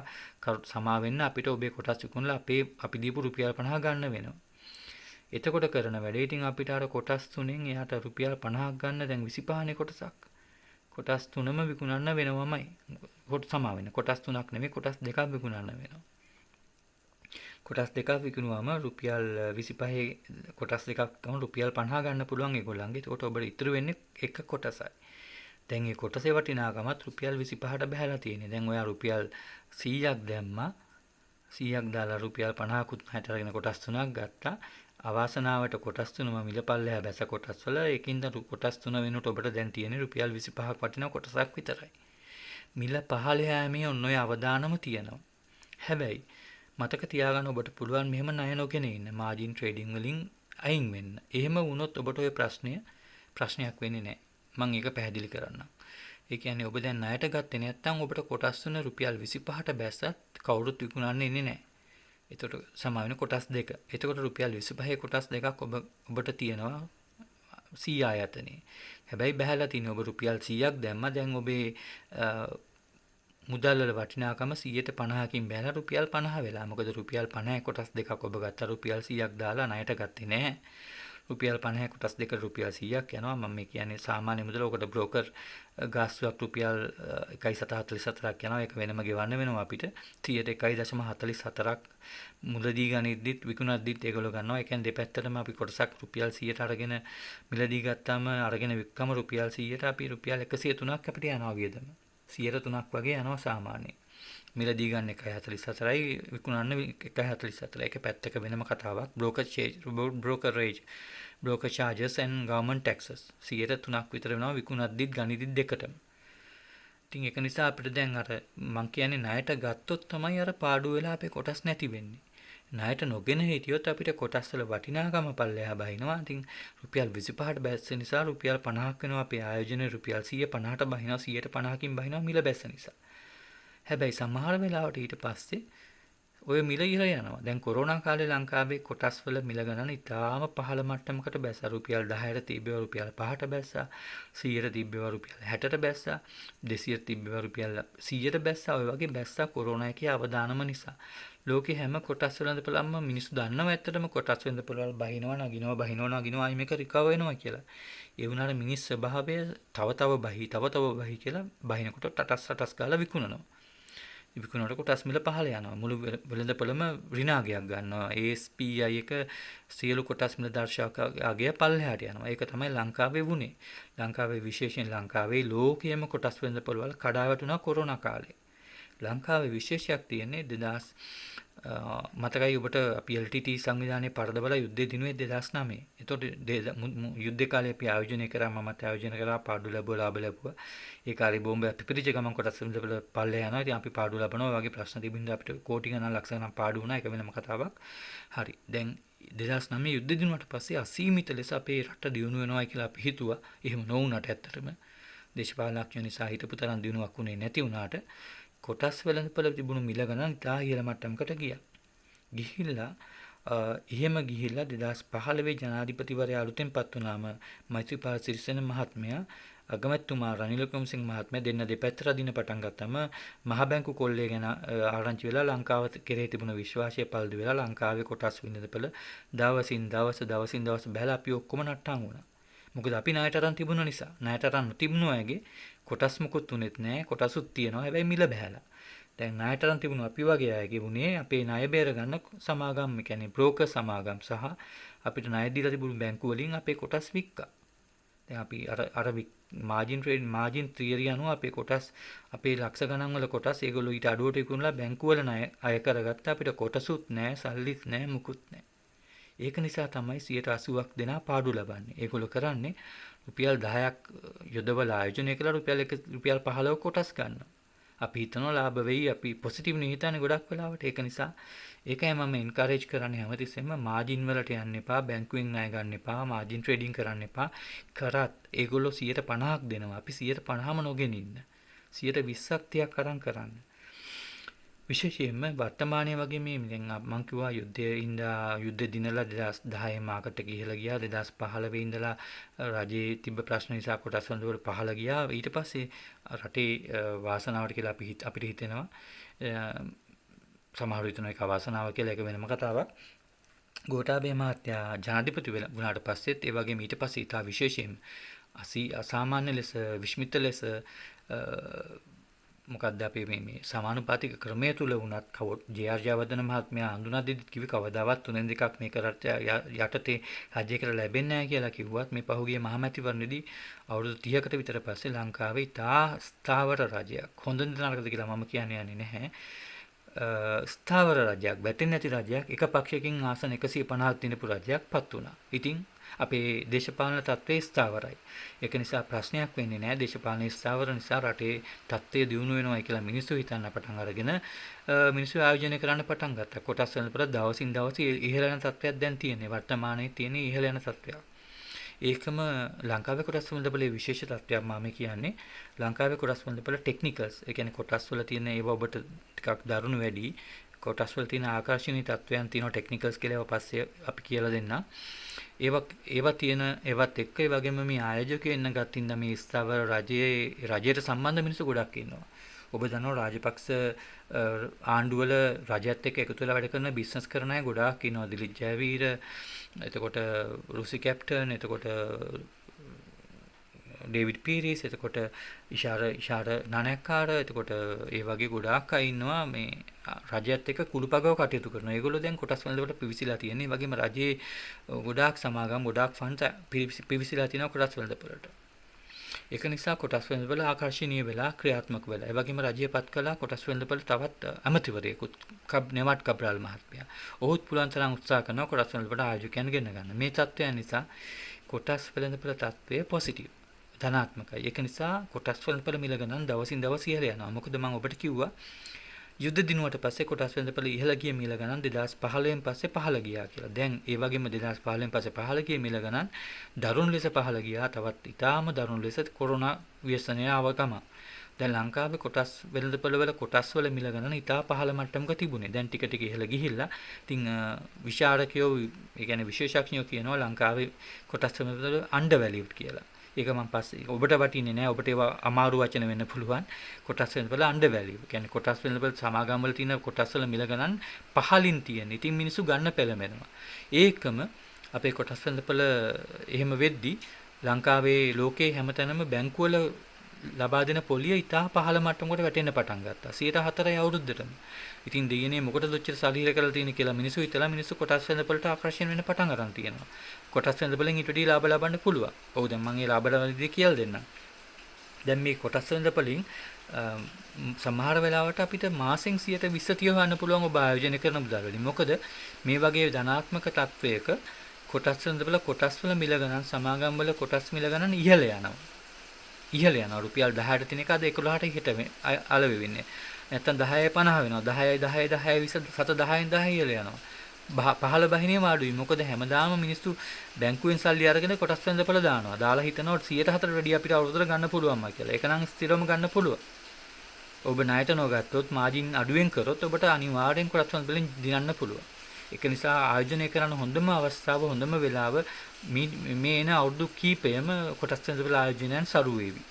සමා වෙන්න අපිට ඔබේ කොටස් විකුණලා අපි දීපු රුපියල් 50 ගන්න වෙනවා. එතකොට කරන වැඩේ ඉතින් අපිට අර කොටස් තුනෙන් එයාට රුපියල් 50ක් ගන්න දැන් 25නේ කොටසක්. කොටස් තුනම විකුණන්න වෙනවමයි. සමා වෙන. කොටස් තුනක් නෙමෙයි කොටස් දෙකක් විකුණන්න වෙනවා. කොටස් දෙකක් විකුණුවාම රුපියල් 25 කොටස් දෙකක් ගමන් රුපියල් 50 ගන්න පුළුවන් ඒගොල්ලන්ගේ. ඒකට ඔබට ඉතුරු වෙන්නේ එක කොටසයි. දැන් මේ කොටසේ වටිනාකමත් රුපියල් 25ට බහැලා තියෙන්නේ. දැන් ඔයා රුපියල් 100ක් දැම්මා. 100ක් දාලා රුපියල් 50කුත් ණයට අරගෙන කොටස් තුනක් ගත්තා. අවාසනාවට කොටස් තුනම මිලපල්ලෙහා බැස කොටස් වල ඒකින්ද කොටස් තුන වෙනුවට ඔබට දැන් තියෙන්නේ රුපියල් 25ක් වටිනා කොටසක් විතරයි. මිල පහළ යෑමේ ඔන්න ඔය අවදානම තියෙනවා. හැබැයි මතක තියාගන්න ඔබට පුළුවන් මෙහෙම ණය නොගෙන ඉන්න මාජින් ට්‍රේඩින් වලින් අයින් වෙන්න. එහෙම වුණොත් ඔබට ඔය ප්‍රශ්නයක් වෙන්නේ නැහැ. මම ඒක පැහැදිලි කරන්නම්. ඒ කියන්නේ ඔබ දැන් ණයට ගත්තේ නැත්නම් ඔබට කොටස් තුන රුපියල් 25ට බැස්සත් කවුරුත් විකුණන්න ඉන්නේ නැහැ. එතකොට සමා වෙන කොටස් දෙක. එතකොට රුපියල් 25 කොටස් දෙකක් ඔබට තියෙනවා 100 ආයතනේ. හැබැයි බහැලා තියෙන ඔබ රුපියල් 100ක් දැම්මා දැන් ඔබේ මුදල් වල වටිනාකම 150කින් බැලලා රුපියල් 50 වෙලා. මොකද රුපියල් 50 කොටස් දෙකක් ඔබ ගත්තා රුපියල් 100ක් දාලා ණයට ගත්තේ නැහැ. රුපියල් 50 කොටස් දෙක රුපියල් 100ක් යනවා. මම මේ කියන්නේ සාමාන්‍ය මුදල. ඔකට බ්‍රෝකර් ගාස්තුවක් රුපියල් 1.44ක් යනවා. ඒක වෙනම ගෙවන්න වෙනවා අපිට. 1.1.44ක් මුලදී ගනිද්දිත් විකුණද්දිත් ඒගොල්ලෝ ගන්නවා. ඒ කියන්නේ දෙපැත්තටම අපි කොටසක් රුපියල් 100ට අරගෙන මිලදී ගත්තාම අරගෙන වික්කම රුපියල් 100ට අපි රුපියල් 103ක් අපිට යනවා වියදම. 103ක් වගේ යනවා සාමාන්‍යයෙන්. මිලදී ගන්න 1.44යි විකුණන්න 1.44. ඒක පැත්තක වෙනම කතාවක්. broker charges and government taxes 103ක් විතර වෙනවා විකුණද්දිත් ගනිද්දිත් දෙකටම. ඉතින් ඒක නිසා අපිට දැන් අර මං කියන්නේ ණයට ගත්තොත් තමයි අර පාඩු වෙලා අපේ කොටස් නැති වෙන්නේ. ණයට නොගෙන හිටියොත් අපිට කොටස් වල වටිනාකම පල්ලෙහා බහිනවා. ඉතින් රුපියල් 25ට බැස්ස නිසා රුපියල් 50ක් වෙනවා අපේ ආයෝජනයේ රුපියල් 150ට බහිනවා 150කින් බහිනවා මිල බැස්ස නිසා. හැබැයි සමහර වෙලාවට ඊට පස්සේ ඔය මිල ඉහළ යනවා. දැන් කොරෝනා කාලේ ලංකාවේ කොටස් වල මිල ගණන ඉතාම පහළ මට්ටමකට බැස්සා. රුපියල් 10ට තිබ්බේවා රුපියල් 5ට බැස්සා. 100ට තිබ්බේවා රුපියල් 60ට බැස්සා. 200ට තිබ්බේවා රුපියල් 100ට බැස්සා. ඔය වගේ බැස්සා කොරෝනා එකේ අවදානම නිසා. ලෝකේ හැම කොටස් වල ඉඳපළාම මිනිස්සු දන්නවා ඇත්තටම කොටස් වල ඉඳපළවල් බහිනවා නගිනවා ආයි මේක රිකවර් වෙනවා කියලා. ඒ වුණාට මිනිස් ස්වභාවය තව බහි කියලා බහිනකොට ටටස් ගාලා විකුණනවා. විකුණනකොට කොටස් මිල පහළ යනවා. මුළු වෙළඳපොළම ඍණාගයක් ගන්නවා. ASPI එක සියලු කොටස් මිල දර්ශකයාගේ පල්ලෙහාට යනවා. ඒක තමයි ලංකාවේ වුනේ. ලංකාවේ විශේෂයෙන් ලංකාවේ ලෝකයේම කොටස් වෙළඳපොළවල් කඩා වැටුණා කොරෝනා කාලේ. ලංකාවේ විශේෂයක් තියෙන්නේ 2000 මතකයි ඔබට අපි LTT සංවිධානයේ පරදබල යුද්ධය දිනුවේ 2009. එතකොට යුද්ධ කාලේ අපි ආයෝජනය කරා මමත් ආයෝජනය කරා පාඩු ලාභ ලැබුවා. ඒ කාලේ බෝම්බ පිපිරිච්ච ගමන් කොටස් වල පල්ලේ යනවා. ඉතින් අපි පාඩු ලබනවා වගේ ප්‍රශ්න තිබුණා අපිට කෝටි ගණන් ලක්ෂ ගණන් පාඩු වුණා. ඒක වෙනම කතාවක්. හරි. දැන් 2009 යුද්ධ දිනුවට පස්සේ අසීමිත ලෙස අපේ රට දියුණු වෙනවා කියලා අපි හිතුවා. එහෙම නොවුණාට ඇත්තටම දේශපාලනඥයෝ නිසා හිතපු තරම් දියුණුවක් උනේ නැති වුණාට කොටස් වෙළඳපොළ තිබුණු මිල ගණන් ඉතා ඉහළ මට්ටමකට ගියා. එහෙම ගිහිල්ලා 2015 ජනාධිපතිවරයා අලුතෙන්පත් වුණාම මෛත්‍රීපාල සිරිසේන මහත්මයා අගමැතිතුමා රනිල් වික්‍රමසිංහ මහත්මයා දෙන්න දෙපැත්තට අදින පටන් ගත්තම මහ බැංකු කොල්ලේ ගැන ආරංචි වෙලා ලංකාව කෙරෙහි තිබුණ විශ්වාසය පල්දු වෙලා ලංකාවේ කොටස් වෙළඳපොළ දවසින් දවස බැලලා අපි ඔක්කොම නට්ටම් වුණා. මොකද අපි ණයට අරන් තිබුණ නිසා. ණයට අරන් නොතිබුණු අයගේ කොටස් මුකුත් උනේත් නැහැ. කොටසුත් තියෙනවා. හැබැයි මිල බහැලා. දැන් ණයට අරන් තිබුණු අපි වගේ අයගේ වුණේ අපේ ණය බේර ගන්න සමාගම්, කියන්නේ බ්‍රෝකර් සමාගම් සහ අපිට ණය දීලා තිබුණු බැංකු වලින් අපේ කොටස් වික්කා. දැන් අපි අර මාජින් තියරි අනුව අපේ කොටස් අපේ ලක්ෂ ගණන් වල කොටස් ඒගොල්ලෝ ඊට අඩුවට විකුණලා බැංකු වල ණය අය කරගත්තා. අපිට කොටසුත් නැහැ, සල්ලිත් නැහැ, මුකුත් නැහැ. ඒක නිසා තමයි 80ක් දෙනා පාඩු ලබන්නේ. ඒගොල්ලෝ කරන්නේ රුපියල් 10ක් යොදවලා ආයෝජනය කළා රුපියල් 15ක කොටස් ගන්නවා. අපි හිතනවා ලාභ වෙයි, අපි පොසිටිව් නේ හිතන්නේ ගොඩක් වෙලාවට. ඒක නිසා ඒකයි මම එන්කරේජ් කරන්නේ හැමතිස්සෙම මාජින් වලට යන්න එපා, බැංකුවෙන් ණය ගන්න එපා, මාජින් ට්‍රේඩින් කරන්න එපා. කරත් ඒගොල්ලෝ 50ක් දෙනවා. අපි 50ම නොගෙන ඉන්න. 20ක් 30ක් අරන් කරන්න. විශේෂයෙන්ම වර්තමානයේ වගේ මේ දැන් මම කිව්වා යුද්ධ දිනලා 2010 මාකට ගිහලා ගියා. 2015 ඉඳලා රජයේ තිබ්බ ප්‍රශ්න නිසා කොටස් වල පහළ ගියා. ඊට පස්සේ රටේ වාසනාවට කියලා අපිට හිතෙනවා. සමහරවිට හිතනවා ඒක අවාසනාව කියලා. ඒක වෙනම කතාවක්. ගෝඨාභය මහත්තයා ජනාධිපති වුණාට පස්සෙත් ඒ වගේම ඊට පස්සේ ඉතා විශේෂයෙන් අසාමාන්‍ය ලෙස විශ්මිත ලෙස මොකක්ද අපේ මේ සමානුපාතික ක්‍රමය තුල වුණත් ජේ.ආර්. ජයවර්ධන මහත්මයා හඳුනාදෙද්දිත් කිව්වේ කවදාවත් තුනෙන් දෙකක් මේක රට යටතේ රාජ්‍යයකට ලැබෙන්නේ නැහැ කියලා කිව්වත් මේ පහුගිය මහමැතිවරණයේදී අවුරුදු 30කට විතර පස්සේ ලංකාවේ ඉතා ස්ථාවර රජයක්, හොඳ නරකද කියලා මම කියන්නේ නැහැ, ස්ථාවර රජයක්, වැටෙන්නේ නැති රජයක්, එක පක්ෂයකින් ආසන 150ක් දිනපු රජයක් පත් වුණා. ඉතින් අපේ දේශපාලන තත්ත්වයේ ස්ථාවරයි. ඒක නිසා ප්‍රශ්නයක් වෙන්නේ නැහැ. දේශපාලන ස්ථාවර නිසා රටේ තත්ත්වය දියුණු වෙනවා කියලා මිනිස්සු හිතන්න පටන් අරගෙන මිනිස්සු ආයෝජනය කරන්න පටන් ගත්තා. කොටස් වලට දවසින් දවස ඉහළ යන තත්ත්වයක් දැන් තියෙන්නේ. වර්තමානයේ තියෙන ඉහළ යන තත්ත්වයක්. ඒකම ලංකාවේ කොටස් වලට විශේෂ තත්ත්වයක් මම කියන්නේ. ලංකාවේ කොටස් වලට ටෙක්නිකල්ස්, ඒ කියන්නේ කොටස් වල තියෙන ඒවා ඔබට ටිකක් දරුණු වැඩි. කොටස් වල තියෙන ආකර්ෂණීය තත්ත්වයන් තියෙනවා ටෙක්නිකල්ස් කියලා. ඒවා පස්සේ අපි කියලා දෙන්නම්. ඒවත් එක්ක ඒ වගේම මේ ආයෝජකයෝ එන්න ගත්තින්ද මේ ස්ථාවර රජයට සම්බන්ධ මිනිස්සු ගොඩක් ඉන්නවා. ඔබ දන්නවා රාජපක්ෂ ආණ්ඩුවල රජයත් එක්ක එකතු වෙලා වැඩ කරන බිස්නස් කරන අය ගොඩාක් ඉන්නවා. දිලිත් ජයවීර, එතකොට රුසි කැප්ටන්, එතකොට ඩේවිඩ් පීරිස්, එතකොට ඉෂාර නානක්කාර, එතකොට ඒ වගේ ගොඩාක් අය ඉන්නවා මේ රජයත් එක්ක කුළුපගව කටයුතු කරනවා. ඒගොල්ලෝ දැන් කොටස් වලට පිවිසිලා තියෙනවා. ඒ වගේම රජයේ ගොඩාක් සමාගම් ගොඩාක් ෆන්ඩ්ස් පිවිසිලා තියෙනවා කොටස් වලට. ඒක නිසා කොටස් වෙළඳපොළ ආකර්ෂණීය වෙලා ක්‍රියාත්මක වෙලා. ඒ වගේම රජය පත් කළා කොටස් වෙළඳපොළ තවත් අමතිවරයෙකුත් නෙමට් කබ්‍රාල් මහත්මයා. ඔහුත් පුළුවන් තරම් උත්සාහ කරනවා කොටස් වෙළඳපොළ ආයෝජකයන් ගෙන ගන්න. මේ තත්ත්වයන් නිසා කොටස් වෙළඳපොළ තත්ත්වය පොසිටිව්. ධනාත්මකයි. ඒක නිසා කොටස් වෙළඳපොළ මිල ගණන් දවසින් දවස ඉහළ යනවා. මොකද මම ඔබට කිව්වා යුද්ධ දිනුවට පස්සේ කොටස් වෙළඳපොළ ඉහළ ගිය මිල ගණන් 2015න් පස්සේ පහළ ගියා කියලා. දැන් ඒ වගේම 2015න් පස්සේ පහළ ගිය මිල ගණන් දරුණු ලෙස පහළ ගියා. තවත් ඊටාම දරුණු ලෙස කොරෝනා ව්‍යසනය ආව ගම. දැන් ලංකාවේ කොටස් වෙළඳපොළ වල කොටස් වල මිල ගණන ඊටා පහළ මට්ටමක තිබුණේ. දැන් ටික ටික ඉහළ ගිහිල්ලා. ඉතින් විචාරකයෝ, ඒ කියන්නේ විශේෂඥයෝ කියනවා ලංකාවේ කොටස් වෙළඳපොළ අන්ඩර් වැලියුඩ් කියලා. ඒක මම පස්සේ ඔබට වටින්නේ නැහැ. ඔබට ඒවා අමාරු වචන වෙන්න පුළුවන්. කොටස් වෙළඳපොළ අන්ඩර් වැලියු. කියන්නේ කොටස් වෙළඳපොළ සමාගම් වල තියෙන කොටස් වල මිල ගණන් පහලින් තියෙන. ඉතින් මිනිස්සු ගන්න පෙළඹෙනවා. ඒකම අපේ කොටස් වෙළඳපොළ එහෙම වෙද්දි ලංකාවේ ලෝකේ හැමතැනම බැංකු වල ලබා දෙන පොලිය ඉතා පහළ මට්ටමකට වැටෙන්න පටන් ගත්තා. 104යි අවුරුද්දටම. ඉතින් දෙයනේ මොකටද ඔච්චර සල්ලි කරලා තියෙන්නේ කියලා මිනිස්සු හිතලා මිනිස්සු කොටස් වෙළඳපොළට ආකර්ෂණය වෙන්න පටන් ගන්න තියෙනවා. කොටස් වෙළඳපොළෙන් ඊට වඩා ලාභ ලබන්න පුළුවන්. ඔව් දැන් මම ඒ ලාභ ලබන විදිහ කියලා දෙන්නම්. දැන් මේ කොටස් වෙළඳපොළෙන් සමහර වෙලාවට අපිට මාසෙන් 120 හොයන්න පුළුවන් ඔබ ආයෝජනය කරන මුදල් වලින්. මොකද මේ වගේ ධනාත්මක තත්වයක කොටස් වෙළඳපොළ කොටස් වල මිල ගණන් සමාගම් වල කොටස් මිල ගණන් ඉහළ යනවා. රුපියල් 10ට තියෙන එක අද 11ට හිට අලෙවි වෙන්නේ. නැත්තම් 10යි 50 වෙනවා. 10යි 10යි 10යි 20 7 10න් 10 ඉහළ යනවා. පහළ බහිනේ මාඩුයි. මොකද හැමදාම මිනිස්සු බැංකුවෙන් සල්ලි අරගෙන කොටස් වෙළඳපොළ දානවා. දාලා හිතනවා 104ට වැඩි අපිට අවුරුද්දට ගන්න පුළුවන්මයි කියලා. ඒක නම් ස්ථිරවම ගන්න පුළුවන්. ඔබ ණයට නොගත්තොත් මාජින් අඩුවෙන් කරොත් ඔබට අනිවාර්යෙන් කොටස් වෙළඳපොළෙන් දිනන්න පුළුවන්. ඒක නිසා ආයෝජනය කරන හොඳම අවස්ථාව හොඳම වෙලාව මේ එන අවුරුදු කීපයම කොටස් වෙළඳපොළ ආයෝජනයන් සරු වේවි.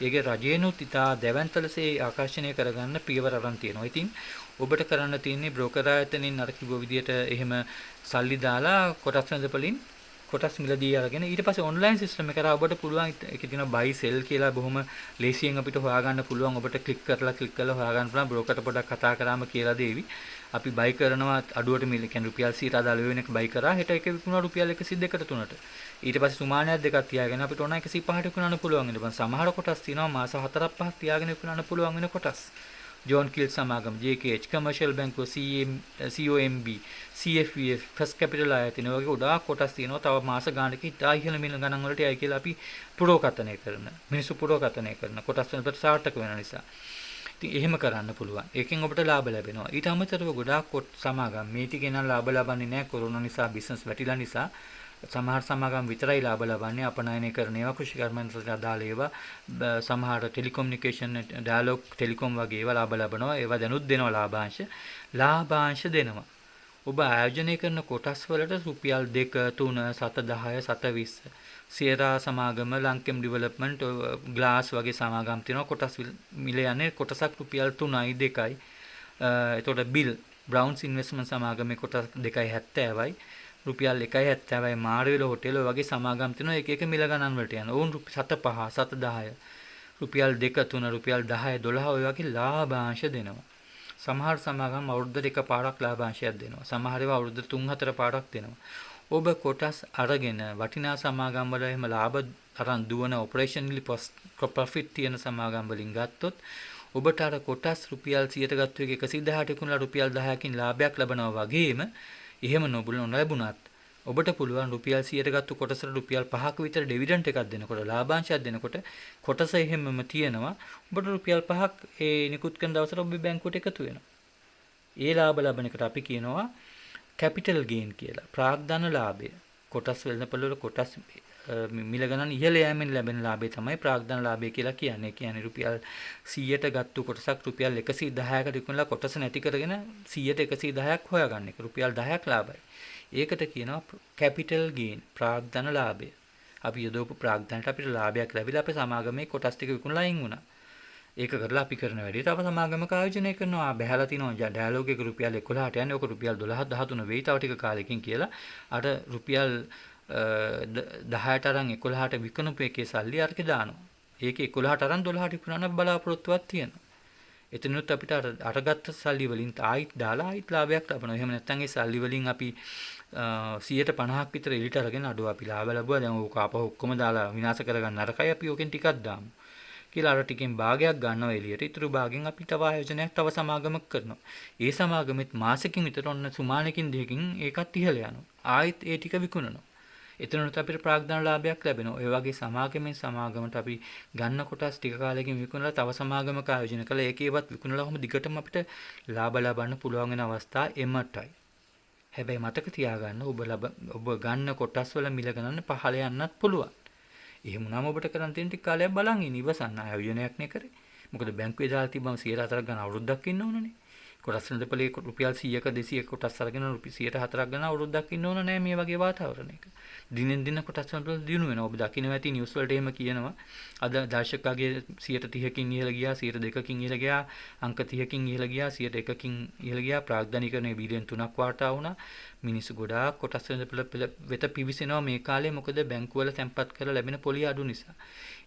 ඒකේ රජයනුත් ඉතා දැවැන්තලසේ ආකර්ෂණය කරගන්න පියවර අරන් තියෙනවා. ඉතින් ඔබට කරන්න තියෙන්නේ බ්‍රෝකර් ආයතනෙන් අර කිව්ව විදියට එහෙම සල්ලි දාලා කොටස් වෙළඳපොළින් කොටස් මිලදී අරගෙන ඊට පස්සේ ඔන්ලයින් සිස්ටම් එක කරා ඔබට පුළුවන් ඒකේ තියෙන buy sell කියලා බොහොම ලේසියෙන් අපිට හොයාගන්න පුළුවන්. ඔබට ක්ලික් කරලා හොයාගන්න පුළුවන්. බ්‍රෝකර්ට පොඩ්ඩක් කතා කරාම කියලා දෙවි. අපි buy කරනවා අඩුවට මිල කියන්නේ රුපියල් 100 වෙන එක buy කරා. හෙට එක විකුණනවා රුපියල් 102කට 3ට. ඊට පස්සේ සුමානයක් දෙකක් තියාගෙන අපිට ඕන 105ට විකුණන්න පුළුවන් වෙනවා. සමහර කොටස් තියෙනවා මාස 4ක් 5ක් තියාගෙන විකුණන්න පුළුවන් වෙන කොටස්. ජෝන් කිල් සමාගම, JKH, කමර්ෂල් බැංකුව, COMB, CFVF, ෆස්ට් කැපිටල් ආයතන වගේ ගොඩාක් කොටස් තියෙනවා. තව මාස ගානක ඉතා ඉහළ මිල ගණන් වලට යයි කියලා අපි පුරෝකථනය කරන. මිනිස්සු පුරෝකථනය කරන කොටස් වලට සාර්ථක වෙන නිසා. ඉතින් එහෙම කරන්න පුළුවන්. ඒකෙන් ඔබට ලාභ ලැබෙනවා. ඊට අමතරව ගොඩාක් සමාගම් මේ ටිකේ නම් ලාභ ලබන්නේ නැහැ. කොරෝනා නිසා බිස්නස් වැටිලා නිසා. සමහර සමාගම් විතරයි ලාභ ලබන්නේ. අපනයනය කරන ඒවා කෘෂිකර්මන්තයට අදාළ ඒවා, සමහර ටෙලිකොමියුනිකේෂන් ඩයලොග් ටෙලිකොම් වගේ ඒවා ලාභ ලබනවා. ඒවා දැනුත් දෙනවා ලාභාංශ දෙනවා. ඔබ ආයෝජනය කරන කොටස් වලට රුපියල් 2 3 7 10 7 20 සියරා සමාගම, ලංකෙම් ඩෙවලොප්මන්ට්, ග්ලාස් වගේ සමාගම් තියෙනවා. කොටස් මිල යන්නේ කොටසක් රුපියල් 3යි 2යි. එතකොට බිල් බ්‍රවුන්ස් ඉන්වෙස්ට්මන්ට් සමාගමේ කොටස් 2.70යි. රුපියල් 1.70යි. මාරවැල හොටෙල් වගේ සමාගම් තියෙනවා. එක එක මිල ගණන් වලට යන. ඕන් 7.5 7.10 රුපියල් 2 3 රුපියල් 10 12 ඔය වගේ ලාභාංශ දෙනවා. සමහර සමාගම් අවුරුද්දට එක පාරක් ලාභාංශයක් දෙනවා. සමහර ඒවා අවුරුද්දට 3-4 පාරක් දෙනවා. ඔබ කොටස් අරගෙන වටිනා සමාගම් වල එහෙම ලාභ අරන් දුවන ඔපරේෂනලි ප්‍රොෆිට් තියෙන සමාගම් වලින් ගත්තොත් ඔබට අර කොටස් රුපියල් 100ට ගත්ත එක 110ට විකුණලා රුපියල් 10කින් ලාභයක් ලබනවා වගේම එහෙම නොලැබුණත් ඔබට පුළුවන් රුපියල් 100ට ගත්ත කොටසට රුපියල් 5ක විතර ඩිවිඩන්ඩ් එකක් දෙනකොට ලාභාංශයක් දෙනකොට කොටස එහෙමම තියෙනවා. ඔබට රුපියල් 5ක් ඒ නිකුත් කරන දවසට ඔබේ බැංකුවට එකතු වෙනවා. ඒ ලාභ ලබන එකට අපි කියනවා කැපිටල් ගේන් කියලා. ප්‍රාග්ධන ලාභය. කොටස් වෙළඳපොළ වල කොටස් මිල ගණන් ඉහළ යෑමෙන් ලැබෙන ලාභය තමයි ප්‍රාග්ධන ලාභය කියලා කියන්නේ. කියන්නේ රුපියල් 100ට ගත්ත කොටසක් රුපියල් 110කට විකුණලා කොටස නැති කරගෙන 100ට 110ක් හොයාගන්න එක. රුපියල් 10ක් ලාභයි. ඒකට කියනවා කැපිටල් ගේන්, ප්‍රාග්ධන ලාභය. අපි යොදවපු ප්‍රාග්ධනට අපිට ලාභයක් ලැබිලා අපේ සමාගමේ කොටස් ටික විකුණලා අයින් වුණා. ඒක කරලා අපි කරන වැඩේ තව සමාගමක ආයෝජනය කරනවා. බහැලා තිනවා ඩයලොග් එක රුපියල් 11ට යන්නේ. ඔක රුපියල් 12 13 වෙයි තව ටික කාලෙකින් කියලා. අර රුපියල් 10ට අරන් 11ට විකුණපු එකේ සල්ලි අරක දානවා. ඒකේ 11ට අරන් 12ට විකුණන බලාපොරොත්තුවක් තියෙනවා. එතනොත් අපිට අරගත්ත සල්ලි වලින් ආයිත් දාලා ආයිත් ලාභයක් ලබනවා. එහෙම නැත්නම් ඒ සල්ලි වලින් අපි 150ක් විතර එලිට අරගෙන අඩුව අපි ලාභ ලැබුවා. දැන් ඕක ආපහු ඔක්කොම දාලා විනාශ කරගන්න නරකයි. අපි ඕකෙන් ටිකක් දාමු. කියලා අර ටිකෙන් භාගයක් ගන්නවා එළියට. ඊටු භාගයෙන් අපි තව ආයෝජනයක් තව සමාගමක් කරනවා. ඒ සමාගමෙත් මාසෙකින් විතර ඔන්න සුමානකින් දෙකකින් ඒකත් ඉහළ යනවා. ආයිත් ඒ ටික විකුණනවා. එතනට අපිට ප්‍රාග්ධන ලාභයක් ලැබෙනවා. ඒ වගේ සමාගමෙන් සමාගමට අපි ගන්න කොටස් ටික කාලෙකින් විකුණලා තව සමාගමක ආයෝජන කළා. ඒකේවත් විකුණලා කොහොම දිගටම අපිට ලාභ ලබන්න පුළුවන් වෙන අවස්ථා එමටයි. හැබැයි මතක තියාගන්න ඔබ ගන්න කොටස් වල මිල ගණන පහළ යන්නත් පුළුවන්. එහෙම නම් ඔබට කරන් තියෙන ටික කාලයක් බලන් ඉන්න ඉවසන්න ආයෝජනයක් නේ කරේ. මොකද බැංකුවේ දාලා තිබ්බම 104ක් ගන්න අවුරුද්දක් ඉන්න ඕනනේ. කොටස් වෙනදපලේ රුපියල් 100ක 200ක කොටස් අරගෙන රුපියල් 104ක් ගන්න අවුරුද්දක් ඉන්න ඕන නෑ මේ වගේ වාතාවරණයක. දිනෙන් දින කොටස් වල දිනු වෙනවා. ඔබ දකින්න ඇති නිවුස් වලට එහෙම කියනවා. අද දර්ශකගේ 130කින් ඉහළ ගියා, 102කින් ඉහළ ගියා, අංක 30කින් ඉහළ ගියා, 101කින් ඉහළ ගියා. ප්‍රාග්ධනිකරණය බිලියන් 3ක් වාර්තා වුණා. මිනිස්සු ගොඩාක් කොටස් වෙනදපල වෙත පිවිසෙනවා මේ කාලේ. මොකද බැංකුවල තැන්පත් කරලා ලැබෙන පොලිය අඩු නිසා.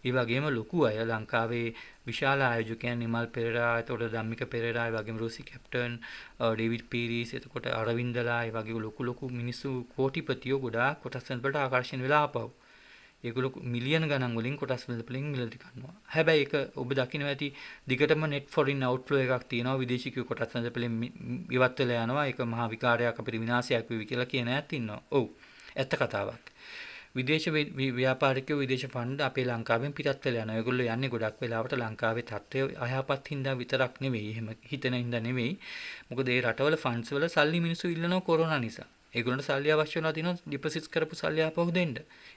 ඒ වගේම ලොකු අය ලංකාවේ විශාල ආයෝජකයන් නිමල් පෙරේරා, එතකොට ධම්මික පෙරේරා, ඒ වගේම රෝසි කැප්ටන්, ඩේවිඩ් පීරිස්, එතකොට අරවින්දලා, ඒ වගේ ලොකු මිනිස්සු කෝටිපතියෝ ගොඩාක් කොටස් වලට ආකර්ෂණය වෙලා ආපහු. ඒගොල්ලෝ මිලියන ගණන් වලින් කොටස් වලින් මිලදී ගන්නවා. හැබැයි ඒක ඔබ දකින්න ඇති දිගටම net foreign outflow එකක් තියෙනවා. විදේශිකයෝ කොටස් වලින් ඉවත් වෙලා යනවා. ඒක මහා විකාරයක් අපිට විනාශයක් වෙවි කියලා කියන ඇත් ඉන්නවා. ඔව්. ඇත්ත කතාවක්. විදේශ ව්‍යාපාරිකයෝ විදේශ ෆන්ඩ් අපේ ලංකාවෙන් පිටත් වෙලා යනවා. ඒගොල්ලෝ යන්නේ ගොඩක් වෙලාවට ලංකාවේ තත්ත්වය අයහපත් හින්දා විතරක් නෙවෙයි. එහෙම හිතන හින්දා නෙවෙයි. මොකද ඒ රටවල ෆන්ඩ්ස් වල සල්ලි මිනිස්සු ඉල්ලනවා කොරෝනා නිසා. ඒගොල්ලන්ට සල්ලි අවශ්‍ය වෙනවා දිනන ඩිපොසිට් කරපු සල්ලි ආපහු දෙන්න.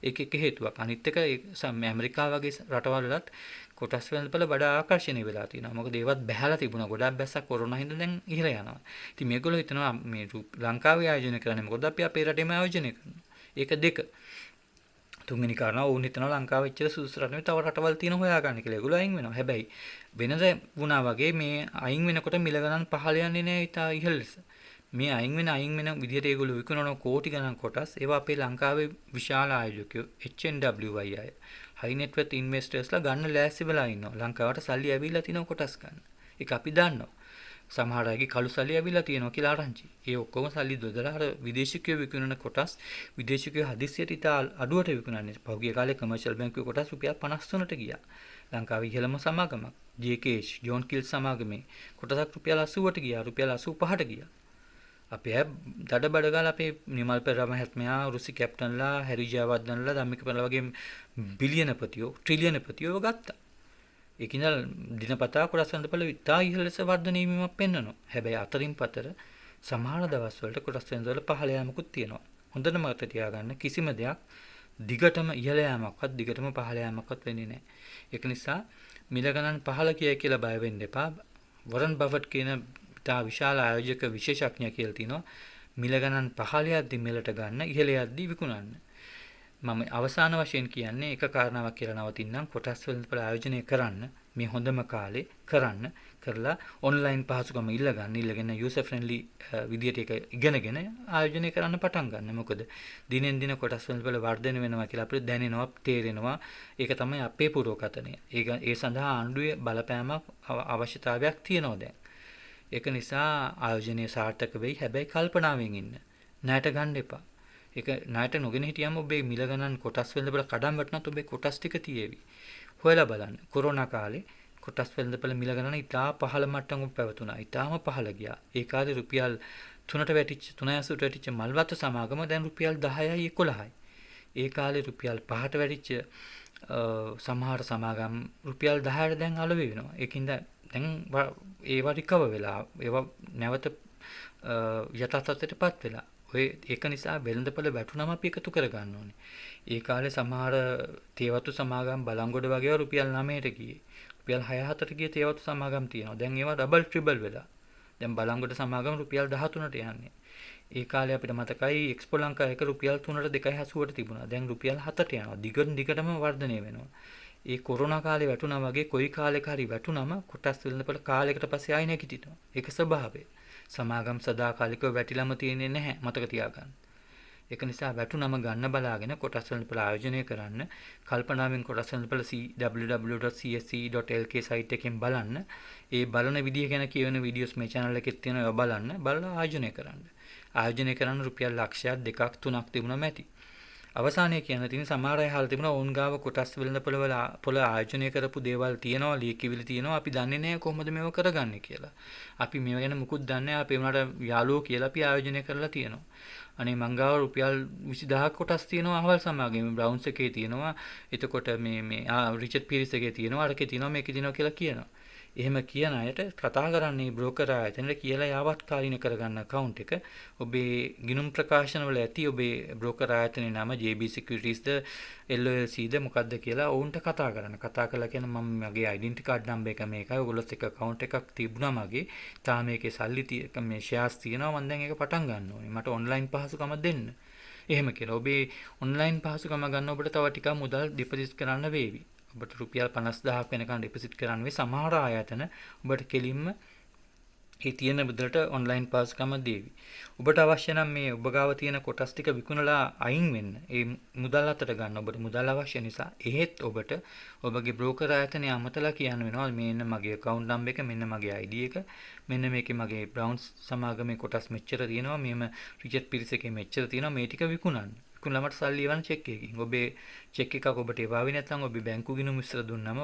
ඒක එක හේතුවක්. අනිත් එක ඇමරිකාව වගේ රටවලත් කොටස් වල වඩා ආකර්ෂණීය වෙලා තියෙනවා. මොකද ඒවත් බැහැලා තිබුණා. ගොඩක් බැස්සක් කොරෝනා හින්දා දැන් ඉහළ යනවා. ඉතින් මේගොල්ලෝ හිතනවා මේ ලංකාවේ ආයෝජනය කරන්නේ මොකද අපි අපේ රටේම ආයෝජනය කරනවා. ඒක දෙක. තුන්වෙනි කාරණාව වුන් හිතනවා ලංකාව එච්චර සුදුසු රට නෙවෙයි තව රටවල් තියෙන හොයාගන්න කියලා. ඒගොල්ලෝ අයින් වෙනවා. හැබැයි වෙනද වුණා වගේ මේ අයින් වෙනකොට මිල ගණන් පහළ යන්නේ නැහැ ඉතා ඉහළ ලෙස. මේ අයින් වෙන විදිහට ඒගොල්ලෝ විකුණන කෝටි ගණන් කොටස් ඒවා අපේ ලංකාවේ විශාල ආයෝජකයෝ HNWI අය high net worth investors ලා ගන්න ලෑස්ති වෙලා ඉන්නවා. ලංකාවට සල්ලි ඇවිල්ලා තිනවා කොටස් ගන්න. ඒක අපි දන්නවා. සමහර අයගේ කළු සල්ලි ඇවිල්ලා තියෙනවා කියලා ආරංචි. ඒ ඔක්කොම සල්ලි දොදලා අර විදේශිකයෝ විකුණන කොටස් විදේශිකයෝ හදිස්සියට ඉතා අඩුවට විකුණන්නේ. පහුගිය කාලේ කමර්ෂල් බැංකුවේ කොටස් රුපියල් 53ට ගියා. ලංකාවේ ඉහළම සමාගමක් JKH ජෝන් කිල්ස් සමාගමේ කොටසක් රුපියල් 80ට ගියා. රුපියල් 85ට ගියා. අපේ දඩ බඩ ගාලා අපේ නිමල් පෙරේරා මහත්මයා, රුසි කැප්ටන්ලා, හැරි ජයවර්ධනලා, ධම්මික පෙරේරා වගේ බිලියනපතියෝ, ට්‍රිලියනපතියෝ ගත්තා. ඒකින්ද දිනපතා කොටස් වෙනදපළ ඉතා ඉහළ ලෙස වර්ධනය වීමක් පෙන්වනවා. හැබැයි අතරින් පතර සමහර දවස් වලට කොටස් වෙනදවල පහළ යාමකුත් තියෙනවා. හොඳට මතක තියාගන්න කිසිම දෙයක් දිගටම ඉහළ යාමක්වත් දිගටම පහළ යාමක්වත් වෙන්නේ නැහැ. ඒක නිසා මිල ගණන් පහළ කියයි කියලා බය වෙන්න එපා. වොරන් බෆට් කියන ඉතා විශාල ආයෝජක විශේෂඥයා කියලා තිනවා මිල ගණන් පහළ යද්දි මිලට ගන්න, ඉහළ යද්දි විකුණන්න. මම අවසාන වශයෙන් කියන්නේ එක කාරණාවක් කියලා නවතින්නම්. කොටස් වල ආයෝජනය කරන්න මේ හොඳම කාලේ කරලා ඔන්ලයින් පහසුකම ඉල්ලගෙන යූසර් ෆ්‍රෙන්ඩ්ලි විදියට ඒක ඉගෙනගෙන ආයෝජනය කරන්න පටන් ගන්න. මොකද දිනෙන් දින කොටස් වල වර්ධනය වෙනවා කියලා අපිට දැනෙනවා, තේරෙනවා. ඒක තමයි අපේ පුරෝකතනය. ඒ සඳහා ආණ්ඩුවේ බලපෑමක් අවශ්‍යතාවයක් තියෙනවා දැන්. ඒක නිසා ආයෝජනය සාර්ථක වෙයි. හැබැයි කල්පනාවෙන් ඉන්න. ණයට ගන්න එපා. ඒක ණයට නොගෙන හිටියම ඔබේ මිල ගණන් කොටස් වෙළඳපොළ කඩම් වටනත් ඔබේ කොටස් ටික තියේවි. හොයලා බලන්න. කොරෝනා කාලේ කොටස් වෙළඳපොළ මිල ගණන ඉතා පහළ මට්ටමක පැවතුණා. ඉතාම පහළ ගියා. ඒ කාලේ රුපියල් 3ට වැටිච්ච 3.80ට වැටිච්ච මල්වත්ත සමාගම දැන් රුපියල් 10යි 11යි. ඒ කාලේ රුපියල් 5ට වැටිච්ච සමහර සමාගම් රුපියල් 10ට දැන් අලෙවි වෙනවා. ඒකින්ද දැන් ඒවා රිකවර් වෙලා ඒවා නැවත යථා තත්ත්වයටපත් වෙලා ඒක නිසා වෙළඳපොළ වැටුනම අපි එකතු කර ගන්න ඕනේ. ඒ කාලේ සමහර තේවතු සමාගම් බලංගොඩ වගේ රුපියල් 9ට ගියේ. රුපියල් 6-7ට ගිය තේවතු සමාගම් තියෙනවා. දැන් ඒවා ඩබල් ට්‍රිබල් වෙලා. දැන් බලංගොඩ සමාගම් රුපියල් 13ට යන්නේ. ඒ කාලේ අපිට මතකයි එක්ස්පෝ ලංකා එක රුපියල් 3ට 2.80ට තිබුණා. දැන් රුපියල් 7ට යනවා. දිගටම වර්ධනය වෙනවා. ඒ කොරෝනා කාලේ වැටුණා වගේ කොයි කාලෙක හරි වැටුනම කොටස් වෙළඳපොළ කාලයකට පස්සේ ආයෙ නැගිටිනවා. ඒක ස්වභාවය. සමාගම් සදාකාලිකව වැටිලාම තියෙන්නේ නැහැ, මතක තියාගන්න. ඒක නිසා වැටුනම ගන්න බලාගෙන කොටස් වෙළඳපොළ ආයෝජනය කරන්න. කල්පනාවෙන් කොටස් වෙළඳපොළ www.csc.lk සයිට් එකෙන් බලන්න. ඒ බලන විදිය ගැන කියවෙන වීඩියෝස් මේ channel එකේ තියෙනවා. ඒවා බලන්න. බලලා ආයෝජනය කරන්න. ආයෝජනය කරන්න රුපියල් ලක්ෂයක් 2ක් 3ක් තිබුණාම ඇති. අවසානයේ කියන්න තියෙන සමහර අය අහලා තිබුණා ඕන් ගාව කොටස් වෙළඳපොළ වල ආයෝජනය කරපු දේවල් තියෙනවා, ලියකිවිලි තියෙනවා. අපි දන්නේ නැහැ කොහොමද මේව කරගන්නේ කියලා. අපි මේව ගැන මුකුත් දන්නේ නැහැ. අපි උනාට යාළුවෝ කියලා අපි ආයෝජනය කරලා තියෙනවා. අනේ මං ගාව රුපියල් 20000ක් කොටස් තියෙනවා අහවල් සමාගමේ බ්‍රවුන්ස් එකේ තියෙනවා. එතකොට මේ රිචඩ් පීරිස් එකේ තියෙනවා, අරකේ තියෙනවා, මේකේ තියෙනවා කියලා කියනවා. එහෙම කියන අයට කතා කරන්නේ බ්‍රෝකර් ආයතනයට කියලා යාවත්කාලින කරගන්න account එක. ඔබේ ගිණුම් ප්‍රකාශන වල ඇති ඔබේ බ්‍රෝකර් ආයතනයේ නම JB Securities ද LLC ද මොකක්ද කියලා ඔවුන්ට කතා කරන්න. කතා කළා කියන මම මගේ identity card number එක මේකයි. ඔයගොල්ලොත් එක්ක account එකක් තිබුණා මගේ. තාම මේකේ සල්ලි මේ shares තියෙනවා. මම දැන් ඒක පටන් ගන්න ඕනේ. මට online පහසුකම දෙන්න. එහෙම කියලා. ඔබේ online පහසුකම ගන්න ඔබට තව ටිකක් මුදල් deposit කරන්න වේවි. ඔබට රුපියල් 50000ක් වෙනකන් ඩිපොසිට් කරන්න වෙයි. සමහර ආයතන ඔබට කෙලින්ම ඒ තියෙන මුදලට ඔන්ලයින් පහසුකම දෙවි. ඔබට අවශ්‍ය නම් මේ ඔබ ගාව තියෙන කොටස් ටික විකුණලා අයින් වෙන්න. ඒ මුදල් අතට ගන්න ඔබට මුදල් අවශ්‍ය නිසා එහෙත් ඔබට ඔබගේ බ්‍රෝකර් ආයතනය අමතලා කියන්න වෙනවා මෙන්න මගේ account number එක, මෙන්න මගේ ID එක, මෙන්න මේකේ මගේ බ්‍රවුන්ස් සමාගමේ කොටස් මෙච්චර තියෙනවා, මෙහෙම රිචඩ් පිරිස් එකේ මෙච්චර තියෙනවා, මේ ටික විකුණන්න. ළමට සල්ලි එවන චෙක් එකකින් ඔබේ චෙක් එකක් ඔබට එවාවි නැත්නම් ඔබේ බැංකු ගිණුම විස්තර දුන්නම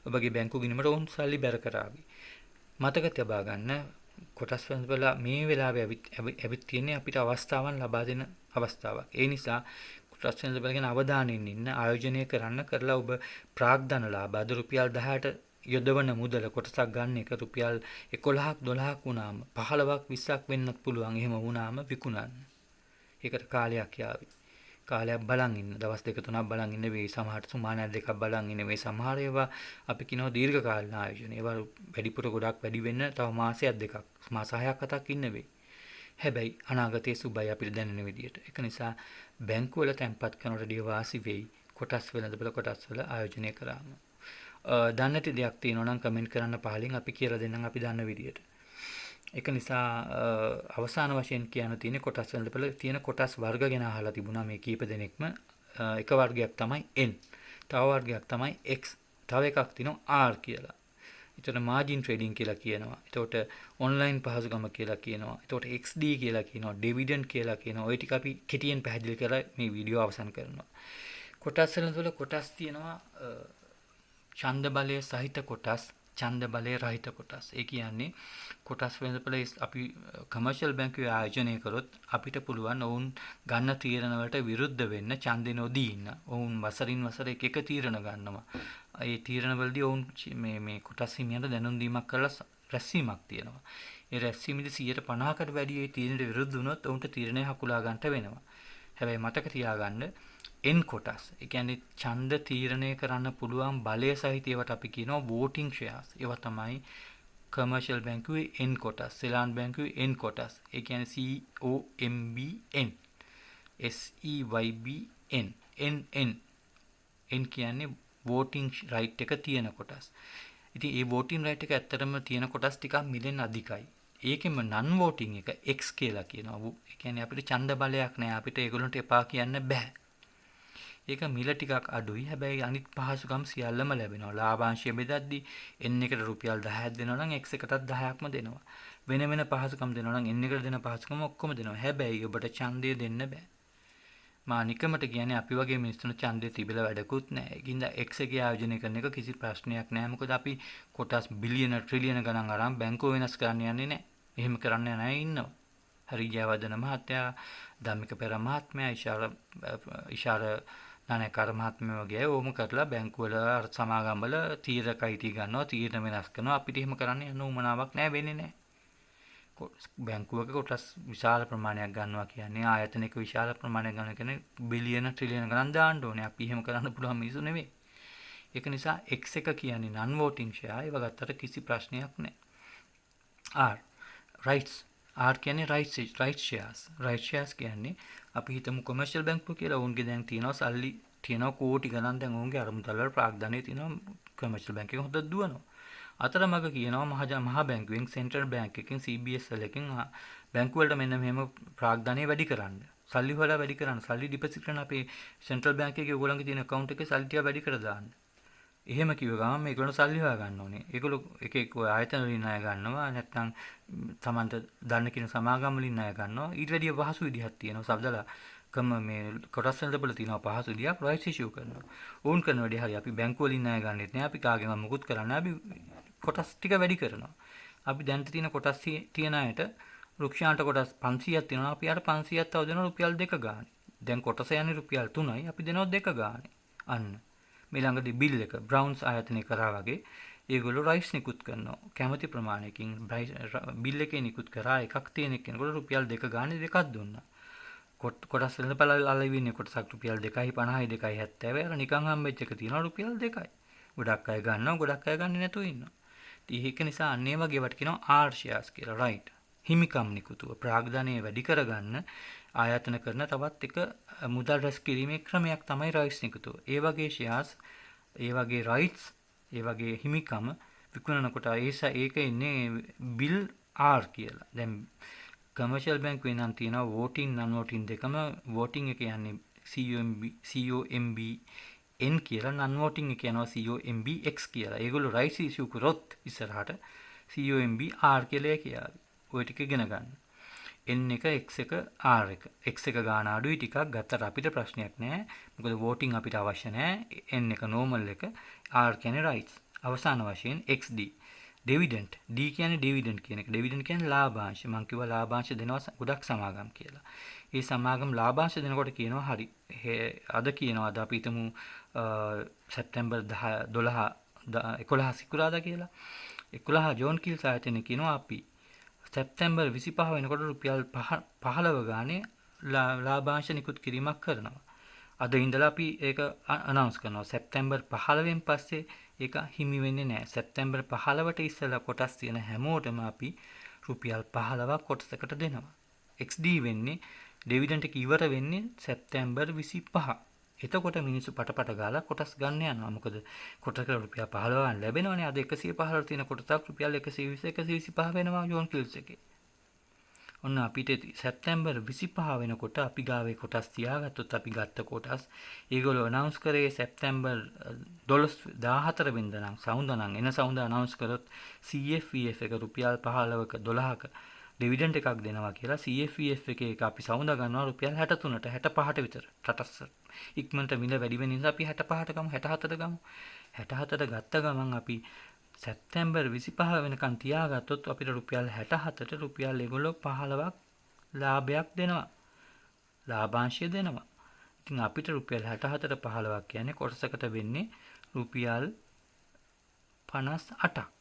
ඔබගේ බැංකු ගිණුමට උන් සල්ලි බැර කරાવી. මතක තබා ගන්න කොටස් වෙළඳපොළ මේ වෙලාවේ ඇවිත් තියෙන්නේ අපිට අවස්ථාවන් ලබා දෙන අවස්ථාවක්. ඒ නිසා කොටස් වෙළඳපොළ ගැන අවධානයෙන් ඉන්න ආයෝජනය කරලා ඔබ ප්‍රාග්ධන ලාභ අද රුපියල් 10ට යොදවන මුදල කොටසක් ගන්න එක රුපියල් 11ක් 12ක් වුණාම 15ක් 20ක් වෙන්නත් පුළුවන්. එහෙම වුණාම විකුණන්න. ඒකට කාලයක් යාවි. කාලයක් බලන් ඉන්න. දවස් 2-3ක් බලන් ඉන්න වෙයි. සමහරට සුමානයක් 2ක් බලන් ඉන්න වෙයි. සමහර ඒවා අපි කියනවා දීර්ඝ කාලීන ආයෝජන. ඒවා වැඩිපුර ගොඩක් වැඩි වෙන්න තව මාසයක් 2ක්, මාස 6ක් 7ක් ඉන්න වෙයි. හැබැයි අනාගතයේ සුබයි අපිට දැනෙන විදියට. ඒක නිසා බැංකු වල තැන්පත් කරනකොට වාසි වෙයි. කොටස් වෙළඳපොළ කොටස් වල ආයෝජනය කරාම. දන්නේ නැති දෙයක් තියෙනවා නම් කමෙන්ට් කරන්න පහලින් අපි කියලා දෙන්නම් අපි දන්න විදියට. ඒක නිසා අවසාන වශයෙන් කියන්න තියෙන කොටස් වෙළඳපොළ තියෙන කොටස් වර්ග ගැන අහලා තිබුණා මේ කීප දෙනෙක්ම. එක වර්ගයක් තමයි N. තව වර්ගයක් තමයි X. තව එකක් තියෙනවා R කියලා. ඒතර මාජින් ට්‍රේඩින් කියලා කියනවා. ඒතකොට ඔන්ලයින් පහසුකම කියලා කියනවා. ඒතකොට XD කියලා කියනවා. ඩිවිඩන්ඩ් කියලා කියනවා. ওই ටික අපි කෙටියෙන් පැහැදිලි කරලා මේ වීඩියෝ අවසන් කරනවා. කොටස් වෙළඳපොළ කොටස් තියෙනවා ඡන්ද බලය සහිත කොටස්, ඡන්ද බලය රහිත කොටස්. ඒ කියන්නේ කොටස් වෙළඳපොළ අපි කමර්ෂියල් බැංකුවේ ආයෝජනය කරොත් අපිට පුළුවන් ඔවුන් ගන්න තීරණ වලට විරුද්ධ වෙන්න ඡන්දෙ නොදී ඉන්න. ඔවුන් වසරින් වසර එක තීරණ ගන්නවා. ඒ තීරණ වලදී ඔවුන් මේ කොටස් හිමියන්ට දැනුම් දීමක් කරලා රැස්වීමක් තියෙනවා. ඒ රැස්වීමේදී 50%කට වැඩි ඒ තීරණයට විරුද්ධ වුණොත් ඔවුන්ට තීරණය හකුලා ගන්නට වෙනවා. හැබැයි මතක තියාගන්න N කොටස්. ඒ කියන්නේ ඡන්ද තීරණය කරන්න පුළුවන් බලය සහිත ඒවට අපි කියනවා voting shares. ඒවා තමයි කමර්ෂියල් බැංකුවේ N කොටස්, සෙලාන් බැංකුවේ N කොටස්. ඒ කියන්නේ COMBN, SEYBN, NN. N කියන්නේ voting right එක තියෙන කොටස්. ඉතින් මේ voting right එක ඇත්තටම තියෙන කොටස් ටිකක් මිලෙන් අධිකයි. ඒකෙම non voting එක X කියලා කියනවා. ඒ කියන්නේ අපිට ඡන්ද බලයක් නැහැ. අපිට ඒගොල්ලන්ට එපා කියන්න බෑ. ඒක මිල ටිකක් අඩුයි. හැබැයි අනිත් පහසුකම් සියල්ලම ලැබෙනවා. ලාභාංශය බෙදද්දී N එකට රුපියල් 10ක් දෙනවා නම් X එකටත් 10ක්ම දෙනවා. වෙන වෙන පහසුකම් දෙනවා නම් N එකට දෙන පහසුකම් ඔක්කොම දෙනවා. හැබැයි ඔබට ඡන්දය දෙන්න බෑ. මා නිකමට කියන්නේ අපි වගේ මිනිස්සුන්ට ඡන්දය තිබිලා වැඩකුත් නැහැ. ඒකින්ද X එකේ ආයෝජනය කරන එක කිසි ප්‍රශ්නයක් නැහැ. මොකද අපි කොටස් බිලියන ට්‍රිලියන ගණන් අරන් බැංකුව වෙනස් කරන්න යන්නේ නැහැ. එහෙම කරන්න යන අය ඉන්නවා. හරි ජයවර්ධන මහත්තයා, ධම්මික පෙර මහත්මයා, ඉෂාර නානකාර මහත්මයා වගේ අය ඕම කරලා බැංකුව වල සමාගම් වල තීරකයිටි ගන්නවා, තීරණ වෙනස් කරනවා. අපිට එහෙම කරන්න යන උමනාවක් නැහැ, වෙන්නේ නැහැ. බැංකුවක කොටස් විශාල ප්‍රමාණයක් ගන්නවා කියන්නේ ආයතනික විශාල ප්‍රමාණයක් ගන්න කියන්නේ බිලියන ට්‍රිලියන ගණන් දාන්න ඕනේ. අපි එහෙම කරන්න පුළුවන් මිනිස්සු නෙවෙයි. ඒක නිසා X එක කියන්නේ non voting share. ඒව ගත්තට කිසි ප්‍රශ්නයක් නැහැ. R rights. R කියන්නේ right shares. Right shares කියන්නේ අපි හිතමු කොමර්ෂියල් බැංකුව කියලා. උන්ගේ දැන් තියෙනවා සල්ලි තියෙනවා කෝටි ගණන් දැන් ඔවුන්ගේ අරමුදල් වල ප්‍රාග්ධනයේ තියෙනවා කමර්ෂල් බැංක් එකෙන් හොඳට දුවනවා. අතරමඟ කියනවා මහා බැංකුවෙන් සෙන්ට්‍රල් බැංක් එකෙන් CBSL එකෙන් බැංකු වලට මෙන්න මෙහෙම ප්‍රාග්ධනය වැඩි කරන්න. සල්ලි හොයලා වැඩි කරන්න. සල්ලි ඩිපොසිට් කරන අපේ සෙන්ට්‍රල් බැංක් එකේ ඔයගොල්ලන්ගේ තියෙන account එකේ සල්ලි ටික වැඩි කර දාන්න. එහෙම කිව්ව ගමන් මේගොල්ලෝ සල්ලි හොයා ගන්න ඕනේ. ඒගොල්ලෝ එක එක ආයතන වලින් ණය ගන්නවා. නැත්නම් තමන්ට දන්න කියන සමාගම් වලින් ණය ගන්නවා. ඊට වැඩිය පහසු විදිහක් තියෙනවා. සබදලා මේ කොටස් වල තියෙනවා පහසු විදිහක් rights issue කරනවා. ඕන් කරන වැඩි හරි අපි බැංකු වලින් ණය ගන්නෙත් නෑ. අපි කාගෙන්ම මුකුත් කරන්නේ අපි කොටස් ටික වැඩි කරනවා. අපි දැන් තියෙන කොටස් තියන අයට රුක්ෂාන්ට කොටස් 500ක් තියෙනවා. අපි අර 500ක් තව දෙනවා රුපියල් 2 ගානේ. දැන් කොටස යන්නේ රුපියල් 3යි. අපි දෙනවා 2 ගානේ. අන්න. මේ ළඟදී බිල් එක බ්‍රවුන්ස් ආයතනය කරා වගේ ඒගොල්ලෝ රයිස් නිකුත් කරනවා. කැමති ප්‍රමාණයකින් බිල් එකේ නිකුත් කරා එකක් තියෙන කෙනෙකුට රුපියල් 2 ගානේ දෙකක් දුන්නා. කොටස් වෙළඳපළ අලෙවින්නේ කොටසක් රුපියල් 2.50යි 2.70යි. අර නිකන් හම්බෙච්ච එක තියෙනවා රුපියල් 2යි. ගොඩක් අය ගන්නවා ගොඩක් අය ගන්නේ නැතුව ඉන්නවා. ඒක නිසා අන්න ඒ වගේ වට කියනවා R shares කියලා right. හිමිකම් නිකුතුව ප්‍රාග්ධනය වැඩි කරගන්න ආයතන කරන තවත් එක මුදල් රැස් කිරීමේ ක්‍රමයක් තමයි rights නිකුතුව. ඒ වගේ shares, ඒ වගේ rights, ඒ වගේ හිමිකම විකුණනකොට ඒක ඉන්නේ bill R කියලා. දැන් කමර්ෂල් බැංකුවේ නම් තියෙනවා voting non voting දෙකම. voting එක කියන්නේ COMB N කියලා, non voting එක යනවා COMB X කියලා. ඒගොල්ලෝ rights issue කරොත් ඉස්සරහට COMB R කියලා කියාවි. ඔය ටික ඉගෙන ගන්න. N එක X එක R එක. X එක ගාන අඩුයි ටිකක් ගත්තට අපිට ප්‍රශ්නයක් නැහැ. මොකද voting අපිට අවශ්‍ය නැහැ. N එක normal එක. R කියන්නේ rights. අවසාන වශයෙන් XD. dividend. D කියන්නේ dividend කියන එක. dividend කියන්නේ ලාභාංශ. මම කිව්වා ලාභාංශ දෙනවා ගොඩක් සමාගම් කියලා. ඒ සමාගම් ලාභාංශ දෙනකොට කියනවා හරි. අද කියනවා අද අපි හිතමු සැප්තැම්බර් 11 සිකුරාදා කියලා. 11 ජෝන් කිල්ස් ආයතනයේ කියනවා අපි සැප්තැම්බර් 25 වෙනකොට රුපියල් 15 ගානේ ලාභාංශ නිකුත් කිරීමක් කරනවා. අද ඉඳලා අපි ඒක අනවුන්ස් කරනවා. සැප්තැම්බර් 15 වෙන් පස්සේ ඒක හිමි වෙන්නේ නැහැ. සැප්තැම්බර් 15ට ඉස්සෙල්ලා කොටස් තියෙන හැමෝටම අපි රුපියල් 15ක් කොටසකට දෙනවා. XD වෙන්නේ ඩිවිඩන්ඩ් එක ඉවර වෙන්නේ සැප්තැම්බර් 25. එතකොට මිනිස්සු පටපට ගාලා කොටස් ගන්න යනවා. මොකද කොටසකට රුපියල් 15 ගන්න ලැබෙනවනේ. අද 115 තියෙන කොටසක් රුපියල් 120 125 වෙනවා ජෝන් කිල්ස් එකේ. ඔන්න අපිට සැප්තැම්බර් 25 වෙනකොට අපි ගාවේ කොටස් තියාගත්තොත් අපි ගත්ත කොටස් ඒගොල්ලෝ අනවුන්ස් කරේ සැප්තැම්බර් 14 වෙනිදා නම් සවුන්දා නම් එන සවුන්දා අනවුන්ස් කරොත් CFVF එක රුපියල් 15ක 12ක ඩිවිඩන්ඩ් එකක් දෙනවා කියලා. CFVF එකේ එක අපි සවුන්දා ගන්නවා රුපියල් 63ට 65ට විතර. රටස් ඉක්මනට මිල වැඩි වෙන නිසා අපි 65ට ගමු 64ට ගමු. 64ට ගත්ත ගමන් අපි සැප්තැම්බර් 25 වෙනකන් තියාගත්තොත් අපිට රුපියල් 64ට රුපියල් ඒගොල්ලෝ 15ක් ලාභයක් දෙනවා. ලාභාංශය දෙනවා. ඉතින් අපිට රුපියල් 64ට 15ක් කියන්නේ කොටසකට වෙන්නේ රුපියල් 58ක්.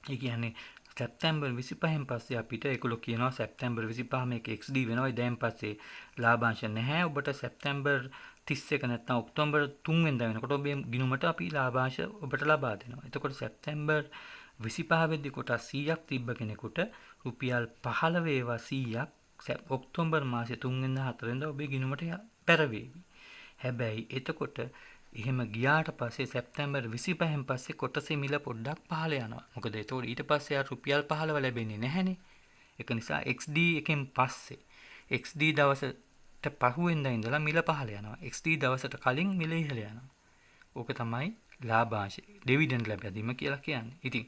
ඒ කියන්නේ සැප්තැම්බර් 25න් පස්සේ අපිට ඒගොල්ලෝ කියනවා සැප්තැම්බර් 25 මේක XD වෙනවා. දැන් පස්සේ ලාභාංශ නැහැ. ඔබට සැප්තැම්බර් 31 නැත්නම් ඔක්තෝබර් 3 වෙනිදා වෙනකොට ඔබේ ගිණුමට අපි ලාභාංශ ඔබට ලබා දෙනවා. එතකොට සැප්තැම්බර් 25 වෙද්දී කොටස් 100ක් තිබ්බ කෙනෙකුට රුපියල් 15 වේවා 100ක් ඔක්තෝබර් මාසේ 3 වෙනිදා 4 වෙනිදා ඔබේ ගිණුමට පැරවේවි. හැබැයි එතකොට එහෙම ගියාට පස්සේ සැප්තැම්බර් 25න් පස්සේ කොටසේ මිල පොඩ්ඩක් පහළ යනවා. මොකද එතකොට ඊට පස්සේ ආ රුපියල් 15 ලැබෙන්නේ නැහනේ. ඒක නිසා XD එකෙන් පස්සේ XD දවසට පහුවෙන්දා ඉඳලා මිල පහළ යනවා. XD දවසට කලින් මිල ඉහළ යනවා. ඕක තමයි ලාභාංශ ඩිවිඩන්ඩ් ලැබීම කියලා කියන්නේ. ඉතින්